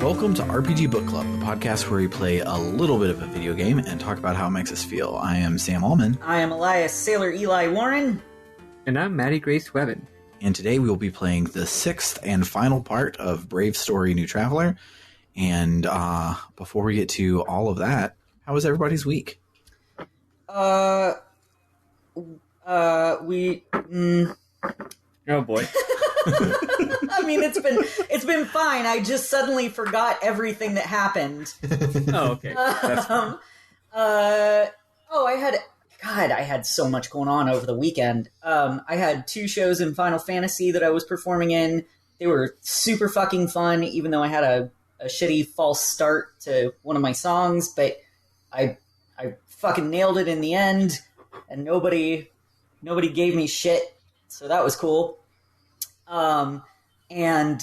Welcome to RPG Book Club, the podcast where we play a little bit of a video game and talk about how it makes us feel. I am Sam Allman. I am Elias Sailor Eli Warren. And I'm Maddy Grace Webbin. And today we will be playing the sixth and final part of Brave Story New Traveler. And before we get to all of that, how was everybody's week? Oh boy. I mean, it's been fine. I just suddenly forgot everything that happened. Oh, okay. That's fine. I had so much going on over the weekend. I had 2 shows in Final Fantasy that I was performing in. They were super fucking fun, even though I had a shitty false start to one of my songs, but I fucking nailed it in the end, and nobody gave me shit, so that was cool. And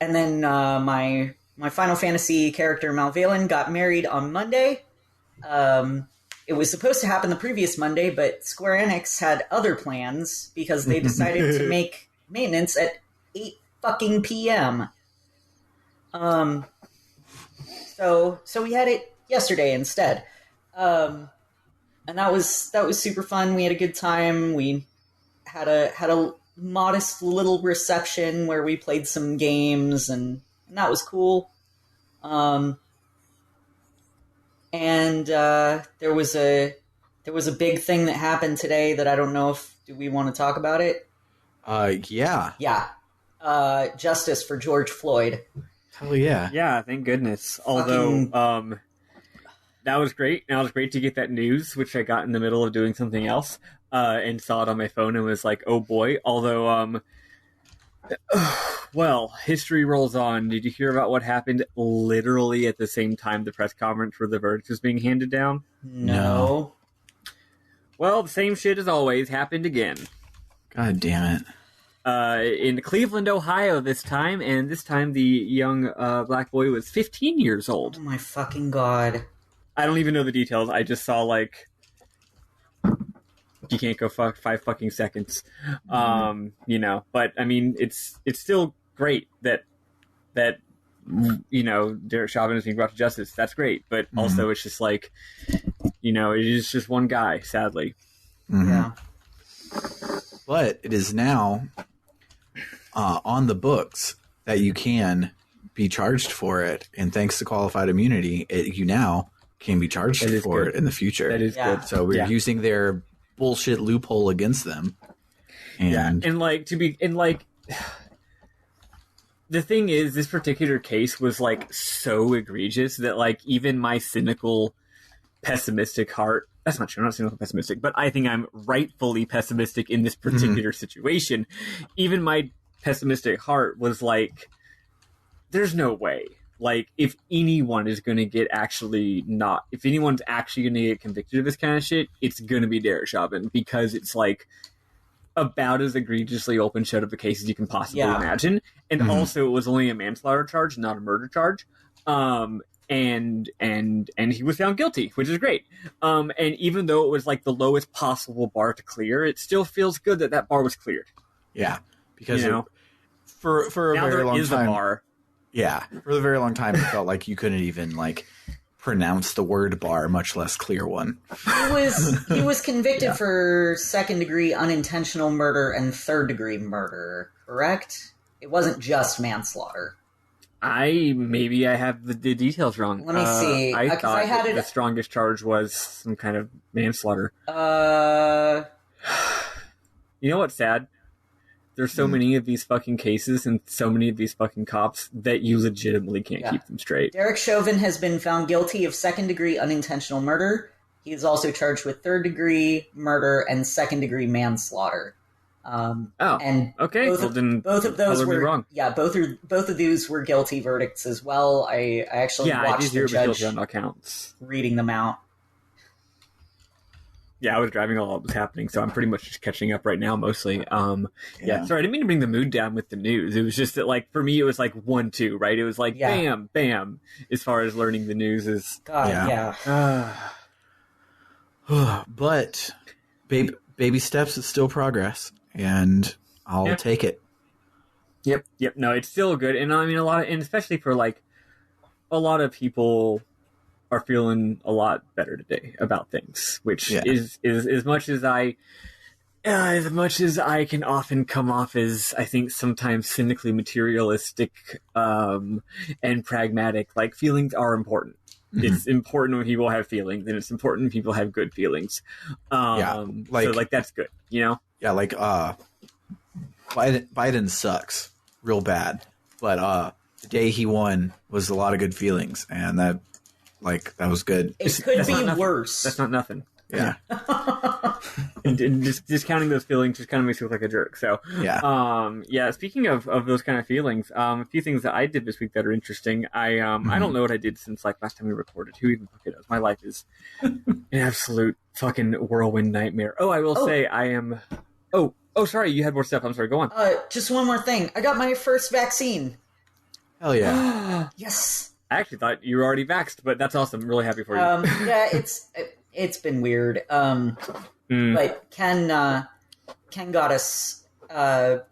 then my Final Fantasy character Malvalen got married on Monday. It was supposed to happen the previous Monday, but Square Enix had other plans because they decided to make maintenance at 8 fucking p.m. So we had it yesterday instead. And that was super fun. We had a good time. We had a modest little reception where we played some games, and that was cool. And there was a big thing that happened today that I don't know if do we want to talk about it. Yeah. Justice for George Floyd. Hell yeah. Yeah, thank goodness. Although that was great. And it was great to get that news, which I got in the middle of doing something else, and saw it on my phone and was like, oh boy. Although, well, history rolls on. Did you hear about what happened literally at the same time the press conference where the verdict was being handed down? No. Well, the same shit as always happened again. God damn it. In Cleveland, Ohio this time, and this time the young black boy was 15 years old. Oh my fucking god. I don't even know the details. I just saw, like, you can't go 5 fucking seconds. You know, but I mean, it's still great that you know, Derek Chauvin is being brought to justice. That's great, but also it's just like, you know, it is just one guy, sadly. Mm-hmm. Yeah. But it is now on the books that you can be charged for it, and thanks to qualified immunity, you now can be charged for it in the future. That is good. So we're using their bullshit loophole against them. And the thing is, this particular case was like so egregious that like even my cynical, pessimistic heart. That's not true. I'm not cynical, pessimistic, but I think I'm rightfully pessimistic in this particular situation. Even my pessimistic heart was like, "There's no way." Like, if anyone's actually going to get convicted of this kind of shit, it's going to be Derek Chauvin, because it's like about as egregiously open shut of a case as you can possibly imagine. And also, it was only a manslaughter charge, not a murder charge. And he was found guilty, which is great. And even though it was like the lowest possible bar to clear, it still feels good that bar was cleared. Yeah, because you know, for a now very long time, a bar. Yeah, for a very long time, it felt like you couldn't even like pronounce the word bar, much less clear one. He was convicted for 2nd-degree unintentional murder and 3rd-degree murder, correct? It wasn't just manslaughter. Maybe I have the details wrong. Let me see. I thought the strongest charge was some kind of manslaughter. You know what's sad? There's so many of these fucking cases and so many of these fucking cops that you legitimately can't keep them straight. Derek Chauvin has been found guilty of 2nd-degree unintentional murder. He is also charged with 3rd-degree murder and 2nd-degree manslaughter. And okay. Both of those were wrong. Yeah, both of these were guilty verdicts as well. I actually watched the judge on accounts reading them out. Yeah, I was driving while it was happening, so I'm pretty much just catching up right now, mostly. Sorry, I didn't mean to bring the mood down with the news. It was just that, like, for me, it was like 1-2, right? It was like bam, bam, as far as learning the news is. But baby steps is still progress, and I'll take it. Yep. No, it's still good, and I mean and especially for like a lot of people are feeling a lot better today about things, which is as much as I can often come off as, I think, sometimes cynically materialistic and pragmatic. Like, feelings are important. It's important when people have feelings, and it's important when people have good feelings. So that's good, you know? Yeah, like Biden sucks real bad, but the day he won was a lot of good feelings, and that was good. It could be worse. That's not nothing. Yeah. and just discounting those feelings just kind of makes you look like a jerk. So speaking of those kind of feelings, a few things that I did this week that are interesting. I don't know what I did since like last time we recorded. Who even fucking knows? My life is an absolute fucking whirlwind nightmare. Oh, I will say I am. Oh, sorry, you had more stuff. I'm sorry. Go on. Just one more thing. I got my first vaccine. Hell yeah! Yes. I actually thought you were already vaxxed, but that's awesome. I'm really happy for you. Yeah, it's been weird. But Ken got us.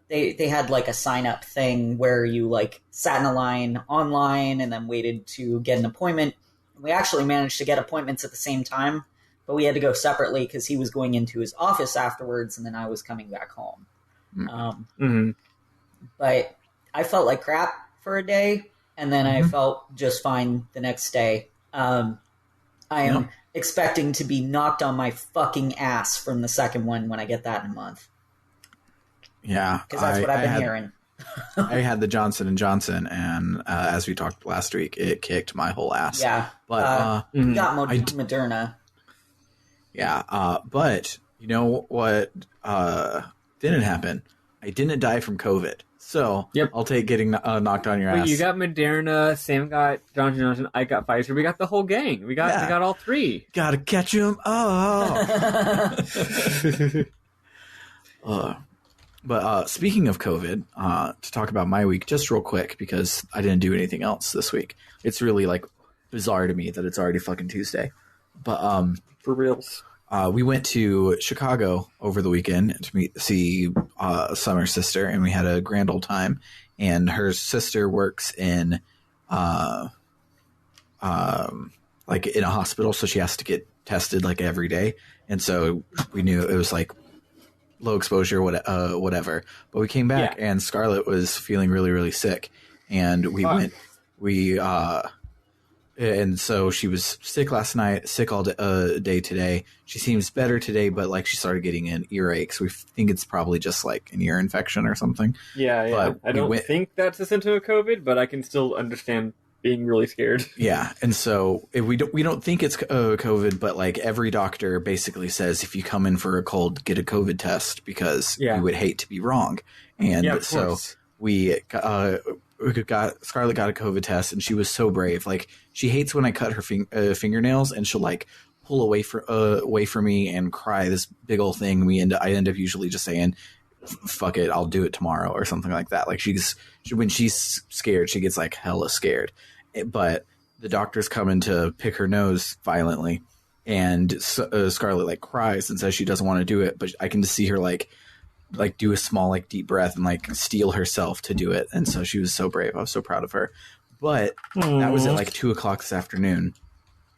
They had like a sign up thing where you like sat in a line online and then waited to get an appointment. We actually managed to get appointments at the same time, but we had to go separately because he was going into his office afterwards, and then I was coming back home. But I felt like crap for a day, and then I felt just fine the next day. I am expecting to be knocked on my fucking ass from the second one when I get that in a month. Yeah. Because that's what I've been hearing. I had the Johnson & Johnson, and as we talked last week, it kicked my whole ass. Yeah. But we got Moderna. Yeah. But you know what didn't happen? I didn't die from COVID. So I'll take getting knocked on your ass. You got Moderna, Sam got Johnson & Johnson, I got Pfizer. We got the whole gang. We got all three. Gotta catch them all. But speaking of COVID, to talk about my week just real quick, because I didn't do anything else this week. It's really like bizarre to me that it's already fucking Tuesday. But for reals. We went to Chicago over the weekend to see Summer's sister, and we had a grand old time. And her sister works in like in a hospital, so she has to get tested like every day. And so we knew it was like low exposure, whatever. But we came back, and Scarlett was feeling really, really sick, and we went. And so she was sick last night, sick all day today. She seems better today, but like she started getting an earache. So we think it's probably just like an ear infection or something. Yeah. But I don't think that's a symptom of COVID, but I can still understand being really scared. Yeah. And so we don't think it's COVID, but like every doctor basically says if you come in for a cold, get a COVID test, because we would hate to be wrong. And so Scarlett got a COVID test, and she was so brave. Like, she hates when I cut her fingernails, and she'll like pull away from me and cry this big old thing. I end up usually just saying, "Fuck it, I'll do it tomorrow" or something like that. Like when she's scared, she gets like hella scared. But the doctor's coming to pick her nose violently, and Scarlett like cries and says she doesn't want to do it. But I can just see her like do a small like deep breath and like steel herself to do it. And so she was so brave. I was so proud of her. But that was at like 2:00 this afternoon,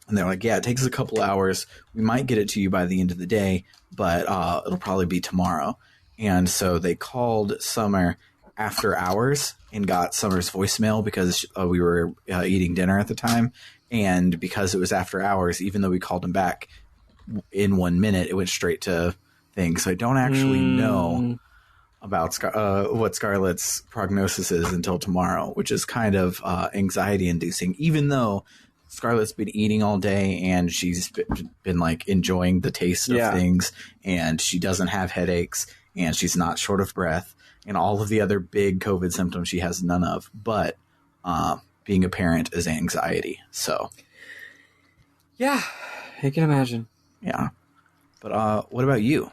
and they're like, yeah, it takes a couple hours. We might get it to you by the end of the day, but it'll probably be tomorrow. And so they called Summer after hours and got Summer's voicemail because we were eating dinner at the time. And because it was after hours, even though we called him back in 1 minute, it went straight to things. So I don't actually know about what Scarlett's prognosis is until tomorrow, which is kind of anxiety inducing, even though Scarlett's been eating all day and she's been like enjoying the taste of things, and she doesn't have headaches, and she's not short of breath, and all of the other big COVID symptoms she has none of. But being a parent is anxiety. So yeah, I can imagine. Yeah. But what about you?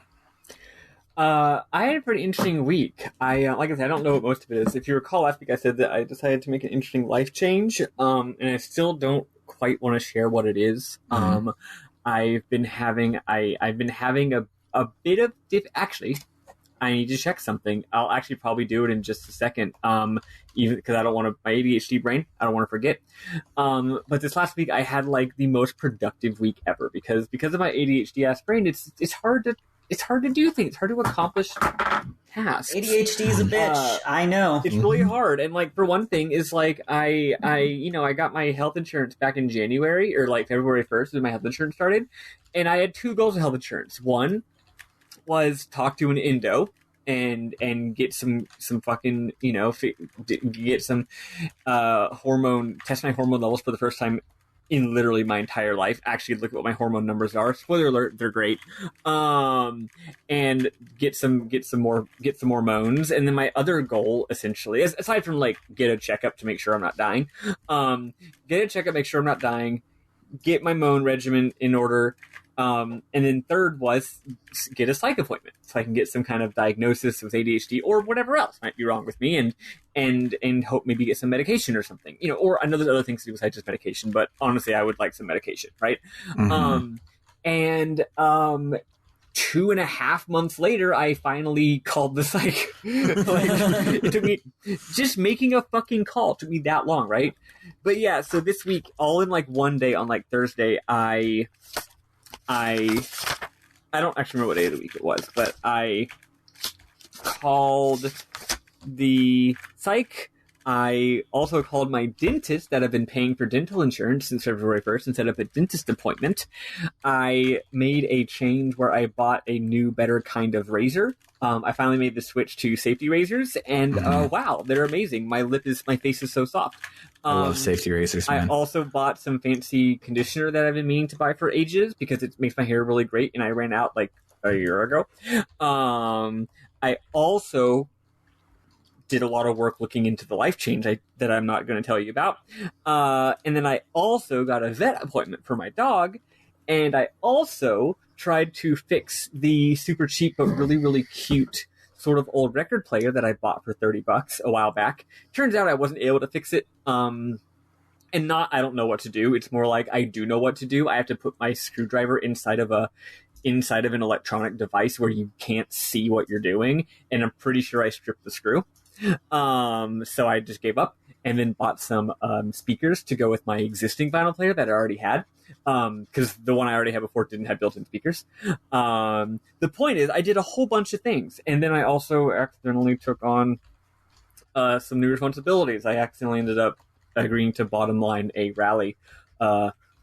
I had a pretty interesting week. Like I said, I don't know what most of it is. If you recall last week, I said that I decided to make an interesting life change, and I still don't quite want to share what it is. I've been having a bit of actually, I need to check something. I'll actually probably do it in just a second, even because I don't want to, my ADHD brain, I don't want to forget. But this last week I had like the most productive week ever because of my ADHD ass brain. It's hard to do things. It's hard to accomplish tasks. ADHD is a bitch. I know. It's really hard. And like, for one thing is like, I got my health insurance back in January or like February 1st when my health insurance started. And I had two goals of health insurance. One was talk to an endo and get some fucking, get some test my hormone levels for the first time in literally my entire life. Actually look at what my hormone numbers are. Spoiler alert, they're great. And get some more moans. And then my other goal, essentially, aside from like get a checkup to make sure I'm not dying, get a checkup, make sure I'm not dying, get my moan regimen in order. And then third was get a psych appointment so I can get some kind of diagnosis with ADHD or whatever else might be wrong with me and hope maybe get some medication or something, or I know there's other things to do besides just medication, but honestly, I would like some medication. Right. Mm-hmm. 2.5 months later, I finally called the psych. It took me, just making a fucking call took me that long. Right. But yeah, so this week, all in like one day on like Thursday, I don't actually remember what day of the week it was, but I called the psych. I also called my dentist that I've been paying for dental insurance since February 1st and set up a dentist appointment. I made a change where I bought a new, better kind of razor. I finally made the switch to safety razors, and wow, they're amazing. My face is so soft. I love safety razors, man. I also bought some fancy conditioner that I've been meaning to buy for ages because it makes my hair really great, and I ran out like a year ago. I also did a lot of work looking into the life change that I'm not going to tell you about. And then I also got a vet appointment for my dog, and I also tried to fix the super cheap but really, really cute sort of old record player that I bought for $30 a while back. Turns out I wasn't able to fix it. I don't know what to do. It's more like I do know what to do. I have to put my screwdriver inside of an electronic device where you can't see what you're doing, and I'm pretty sure I stripped the screw. So I just gave up and then bought some speakers to go with my existing vinyl player that I already had, because the one I already had before didn't have built-in speakers. The point is, I did a whole bunch of things, and then I also accidentally took on some new responsibilities. I accidentally ended up agreeing to bottom line a rally.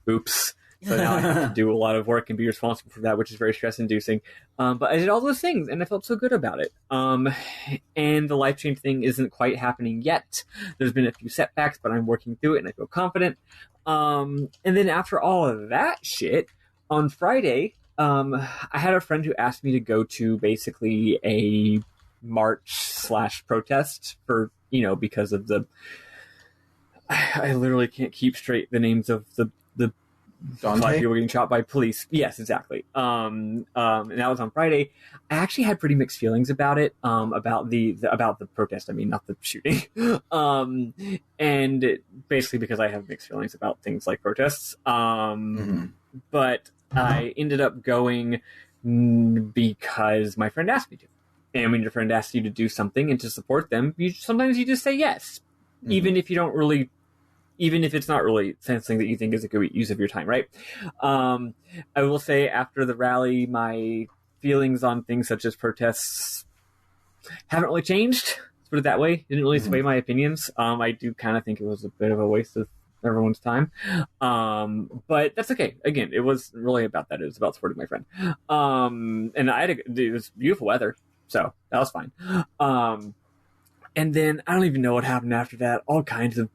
Oops. So now I have to do a lot of work and be responsible for that, which is very stress-inducing. But I did all those things, and I felt so good about it. And the life change thing isn't quite happening yet. There's been a few setbacks, but I'm working through it, and I feel confident. And then after all of that shit, on Friday, I had a friend who asked me to go to basically a march/protest for, because of the... I literally can't keep straight the names of the Black people getting shot by police. Yes, exactly. And that was on Friday. I actually had pretty mixed feelings about it. About the protest. I mean, not the shooting. And basically because I have mixed feelings about things like protests. But I ended up going because my friend asked me to. And when your friend asks you to do something and to support them, sometimes you just say yes, even if it's not really something that you think is a good use of your time, right? I will say after the rally, my feelings on things such as protests haven't really changed. Let's put it that way. Didn't really sway my opinions. I do kind of think it was a bit of a waste of everyone's time. But that's okay. Again, it was really about that. It was about supporting my friend. And it was beautiful weather, so that was fine. And then I don't even know what happened after that. All kinds of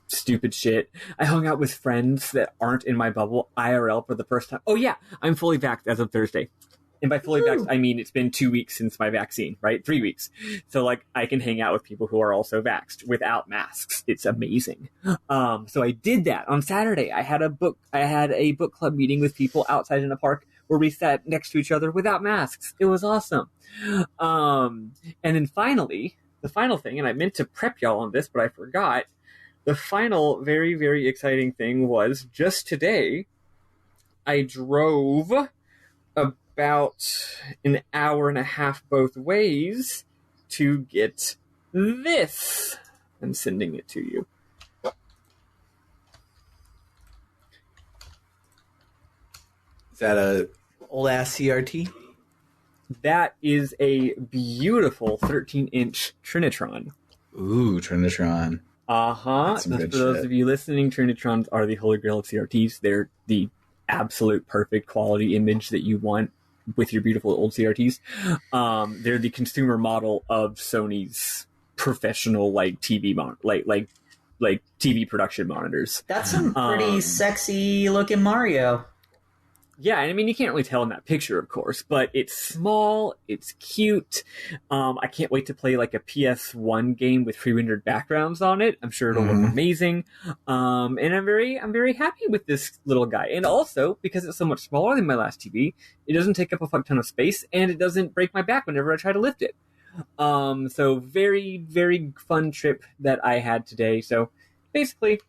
stupid shit. I hung out with friends that aren't in my bubble IRL for the first time. Oh yeah, I'm fully vaxxed as of Thursday. And by fully vaxxed, I mean it's been 2 weeks since my vaccine, right? 3 weeks. So like I can hang out with people who are also vaxxed without masks. It's amazing. So I did that on Saturday. I had a book club meeting with people outside in a park where we sat next to each other without masks. It was awesome. And then finally, the final thing, and I meant to prep y'all on this, but I forgot. The final very, very exciting thing was just today, I drove about an hour and a half both ways to get this. I'm sending it to you. Is that a old ass CRT? That is a beautiful 13-inch Trinitron. Ooh, Trinitron. Uh-huh. For those of you listening, Trinitrons are the holy grail of CRTs. They're the absolute perfect quality image that you want with your beautiful old CRTs. They're the consumer model of Sony's professional TV like TV production monitors. That's some pretty sexy looking Mario. Yeah, and I mean, you can't really tell in that picture, of course, but it's small, it's cute. I can't wait to play like a PS1 game with pre-rendered backgrounds on it. I'm sure it'll look amazing. And I'm very happy with this little guy. And also, because it's so much smaller than my last TV, it doesn't take up a fuck ton of space, and it doesn't break my back whenever I try to lift it. So very, very fun trip that I had today. So basically,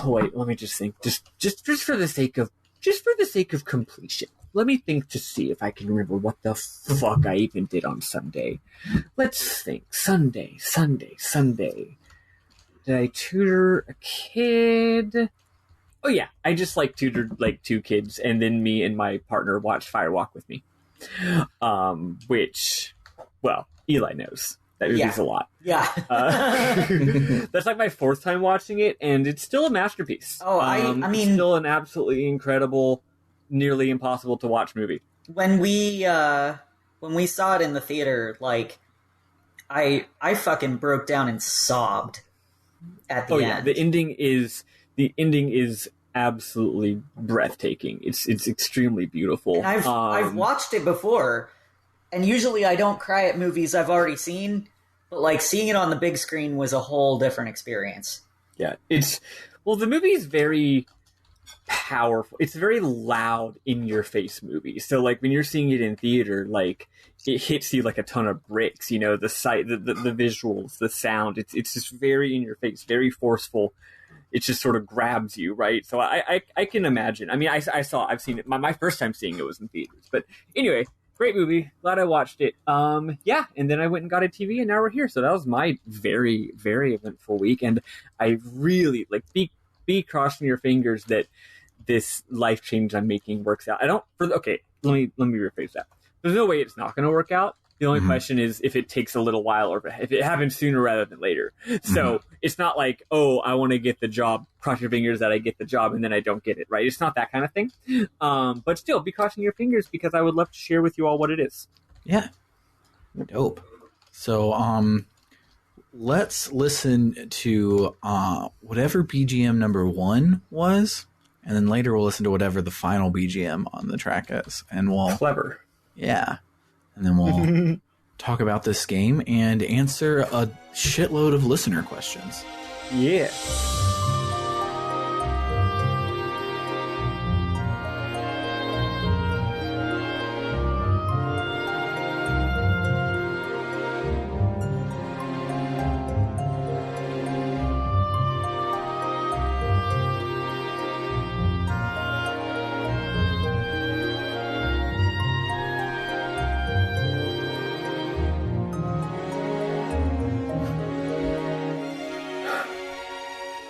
wait, let me just think. Just for the sake of completion, let me think to see if I can remember what the fuck I even did on Sunday. Let's think. Sunday. Did I tutor a kid? Oh yeah, I just tutored 2 kids, and then me and my partner watched Firewalk with me. Which, well, Eli knows. That movie's a lot. Yeah. That's my 4th time watching it, and it's still a masterpiece. Oh, I mean... It's still an absolutely incredible, nearly impossible to watch movie. When we saw it in the theater, I fucking broke down and sobbed at the end. Yeah, the ending is absolutely breathtaking. It's extremely beautiful. And I've watched it before, and usually I don't cry at movies I've already seen, but seeing it on the big screen was a whole different experience. Yeah, the movie is very powerful. It's a very loud, in-your-face movie. So when you're seeing it in theater, it hits you like a ton of bricks. The sight, the visuals, the sound. It's just very in your face, very forceful. It just sort of grabs you, right? So I can imagine. I mean, I've seen it. My first time seeing it was in theaters. But anyway, great movie. Glad I watched it. Yeah, and then I went and got a TV, and now we're here. So that was my very, very eventful week. And I really, be crossing your fingers that this life change I'm making works out. Let me rephrase that. There's no way it's not going to work out. The only question is if it takes a little while or if it happens sooner rather than later. So it's not I want to get the job, cross your fingers that I get the job and then I don't get it, right? It's not that kind of thing. But still, be crossing your fingers because I would love to share with you all what it is. Yeah. Dope. So, let's listen to whatever BGM number 1 was, and then later we'll listen to whatever the final BGM on the track is. And we'll... Clever. Yeah. And then we'll talk about this game and answer a shitload of listener questions. Yeah.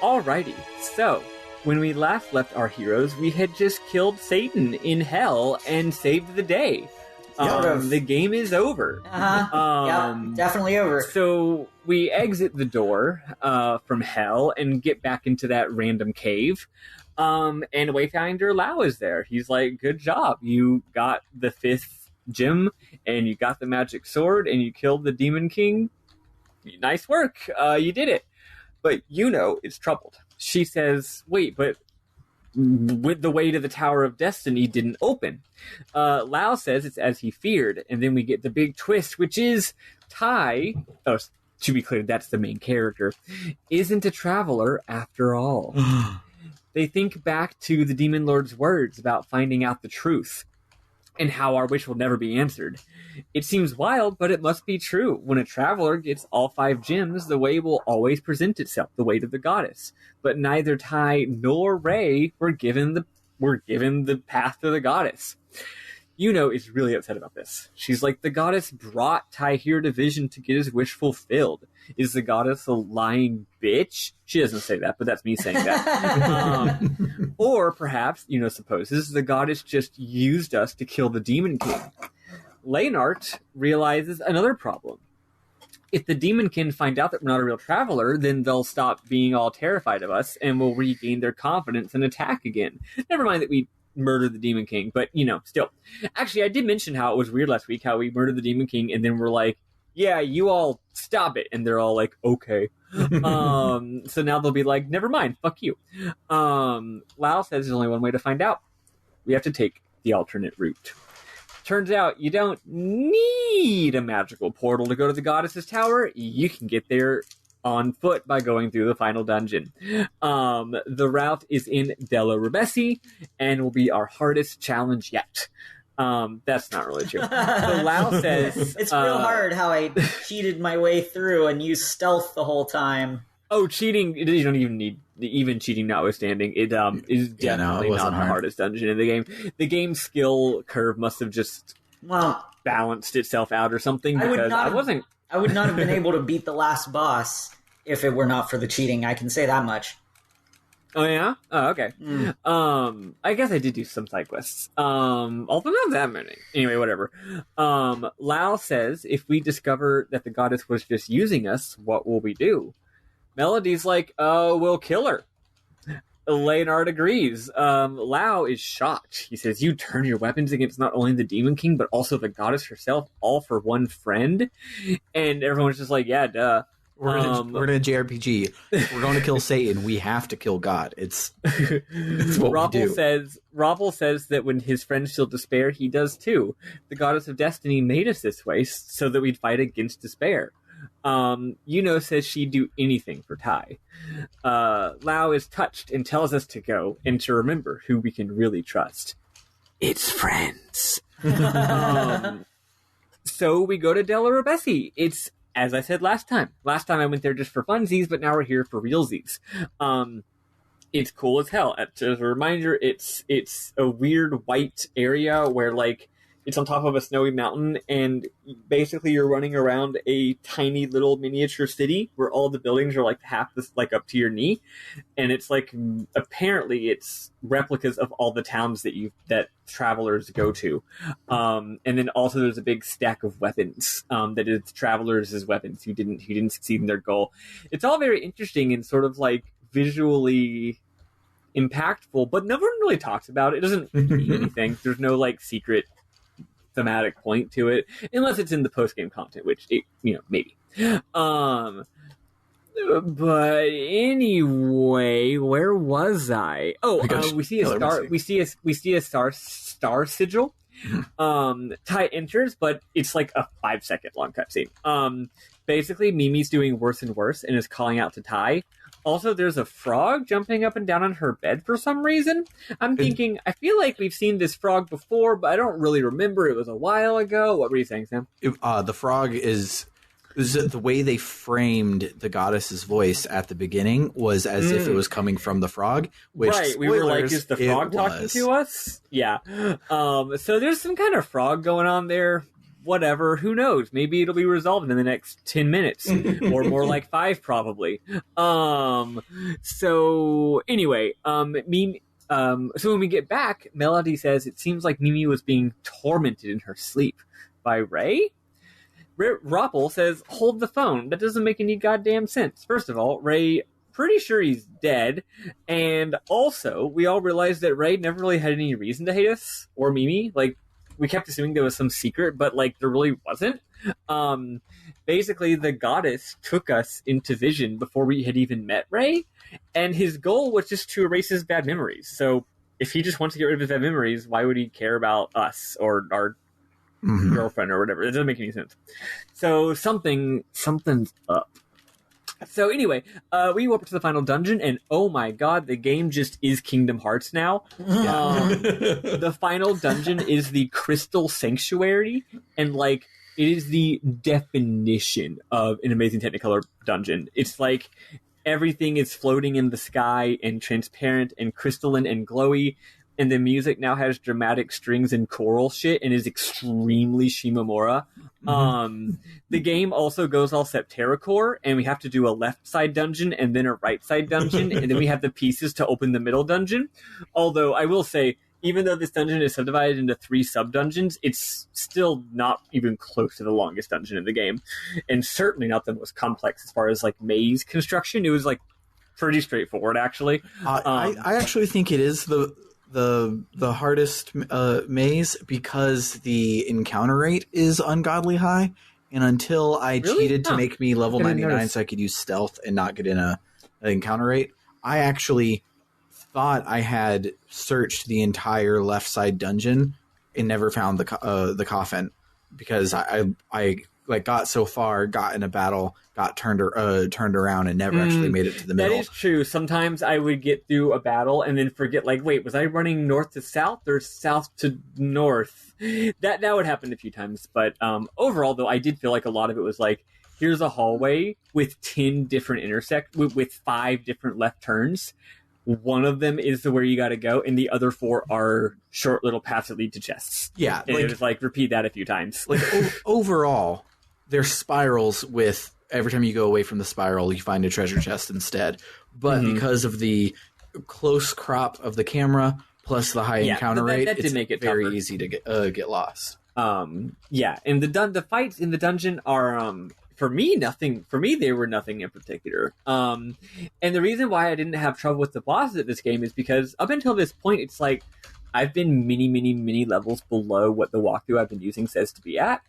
Alrighty, so when we last left our heroes, we had just killed Satan in hell and saved the day. The game is over. Yeah, definitely over. So we exit the door from hell and get back into that random cave. And Wayfinder Lau is there. He's like, good job. You got the 5th gem, and you got the magic sword, and you killed the Demon King. Nice work. You did it. But it's troubled. She says, wait, but with the way to the Tower of Destiny didn't open. Lau says it's as he feared, and then we get the big twist, which is Tai, to be clear, that's the main character, isn't a traveler after all. They think back to the Demon Lord's words about finding out the truth, and how our wish will never be answered. It seems wild, but it must be true. When a traveler gets all 5 gems, the way will always present itself, the way to the goddess. But neither Tai nor Ray were given we're given the path to the goddess. Yuno is really upset about this. She's like, the goddess brought Tai here to Vision to get his wish fulfilled. Is the goddess a lying bitch? She doesn't say that, but that's me saying that. Or perhaps, Yuno supposes, the goddess just used us to kill the Demon King. Leonard realizes another problem. If the Demon Kin find out that we're not a real traveler, then they'll stop being all terrified of us and will regain their confidence and attack again. Never mind that we murdered the Demon King, but, still. Actually, I did mention how it was weird last week, how we murdered the Demon King, and then we're like, yeah, you all stop it. And they're all like, okay. So now they'll be like, never mind, fuck you. Lau says there's only one way to find out. We have to take the alternate route. Turns out you don't need a magical portal to go to the goddess's tower. You can get there on foot by going through the final dungeon. The route is in Dela Rubesi and will be our hardest challenge yet. That's not really true. So Lau says... It's real hard how I cheated my way through and used stealth the whole time. Oh, cheating, you don't even need... Even cheating notwithstanding, it is definitely not the hardest dungeon in the game. The game's skill curve must have just balanced itself out or something, because I would not have been able to beat the last boss if it were not for the cheating. I can say that much. Oh, yeah? Oh, okay. I guess I did do some side quests. Although not that many. Anyway, whatever. Lau says, if we discover that the goddess was just using us, what will we do? Melody's like, we'll kill her. Leonard agrees. Lau is shocked. He says, you turn your weapons against not only the Demon King, but also the goddess herself, all for one friend? And everyone's just like, yeah, duh. We're in a JRPG. We're going to kill Satan. We have to kill God. It's what we do. Roppel says that when his friends feel despair, he does too. The goddess of destiny made us this way so that we'd fight against despair. Yuno says she'd do anything for Tai. Lau is touched and tells us to go and to remember who we can really trust. It's friends. So we go to Dela Rubesi. It's, as I said last time. Last time I went there just for funsies, but now we're here for realsies. It's cool as hell. As a reminder, it's a weird white area where, like, it's on top of a snowy mountain, and basically you're running around a tiny little miniature city where all the buildings are like half this, like up to your knee, and it's like apparently it's replicas of all the towns that travelers go to, and then also there's a big stack of weapons that is travelers as weapons who didn't succeed in their goal. It's all very interesting and sort of like visually impactful, but no one really talks about it. It doesn't mean anything. There's no like secret thematic point to it, unless it's in the post-game content, which maybe. But anyway, where was I? We see a star. We see a star sigil. Tai enters, but it's like a 5-second long cutscene. Basically, Mimi's doing worse and worse and is calling out to Tai. Also, there's a frog jumping up and down on her bed for some reason. I'm thinking, I feel like we've seen this frog before, but I don't really remember. It was a while ago. What were you saying, Sam? The frog is the way they framed the goddess's voice at the beginning was as if it was coming from the frog. Which, right, we were like, is the frog talking to us? Yeah. So there's some kind of frog going on there. Whatever, who knows? Maybe it'll be resolved in the next 10 minutes, or more like 5 probably. So anyway, so when we get back, Melody says it seems like Mimi was being tormented in her sleep by Ray. Roppel says, hold the phone. That doesn't make any goddamn sense. First of all, Ray, pretty sure he's dead, and also we all realized that Ray never really had any reason to hate us or Mimi. Like, we kept assuming there was some secret, but, like, there really wasn't. Basically, the goddess took us into Vision before we had even met Ray, and his goal was just to erase his bad memories. So, if he just wants to get rid of his bad memories, why would he care about us or our girlfriend or whatever? It doesn't make any sense. So, something's up. So anyway, we go up to the final dungeon, and oh my god, the game just is Kingdom Hearts now. The final dungeon is the Crystal Sanctuary, and like it is the definition of an amazing Technicolor dungeon. It's like everything is floating in the sky and transparent and crystalline and glowy, and the music now has dramatic strings and choral shit and is extremely Shimomura. The game also goes all Septerracore, and we have to do a left side dungeon and then a right side dungeon, and then we have the pieces to open the middle dungeon. Although I will say, even though this dungeon is subdivided into 3 sub-dungeons, it's still not even close to the longest dungeon in the game. And certainly not the most complex as far as, like, maze construction. It was, like, pretty straightforward, actually. I actually think it is the hardest maze because the encounter rate is ungodly high. And until I cheated to make me level 99 so I could use stealth and not get in an encounter rate, I actually thought I had searched the entire left side dungeon and never found the coffin because I like got so far, got in a battle, got turned around, and never actually made it to the middle. That is true. Sometimes I would get through a battle and then forget, like, wait, was I running north to south or south to north? That would happen a few times. But overall, though, I did feel like a lot of it was like, here's a hallway with 10 different with 5 different left turns. One of them is where you got to go, and the other 4 are short little paths that lead to chests. Yeah, and it was like repeat that a few times. Like overall, there's spirals with every time you go away from the spiral, you find a treasure chest instead. But because of the close crop of the camera plus the high encounter rate, that did make it very tougher. easy to get lost. And the fights in the dungeon are for me, they were nothing in particular. And the reason why I didn't have trouble with the bosses at this game is because up until this point, it's like I've been many levels below what the walkthrough I've been using says to be at.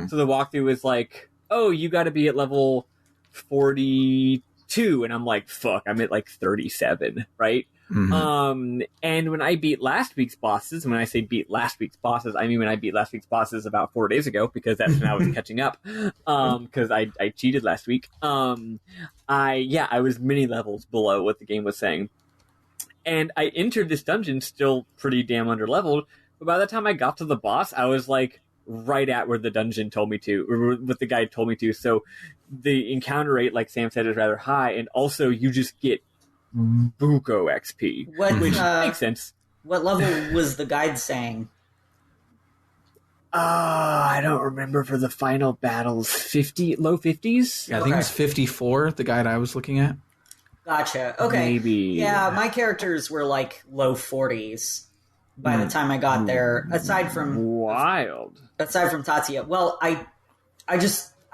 So the walkthrough is like, oh, you got to be at level 42. And I'm like, fuck, I'm at like 37, right? And when I beat last week's bosses, when I say beat last week's bosses, I mean when I beat last week's bosses about 4 days ago, because that's when I was catching up, because I cheated last week. I was many levels below what the game was saying. And I entered this dungeon still pretty damn underleveled, but by the time I got to the boss, I was like right at where the dungeon told me to, or what the guide told me to. So the encounter rate, like Sam said, is rather high, and also you just get buco XP, which makes sense. What level was the guide saying? I don't remember for the final battles. 50, low 50s? Yeah, I think it was 54, the guide I was looking at. Gotcha. Okay. Maybe. Yeah, my characters were like low 40s by the time I got there. Aside from Tatsuya. Well, I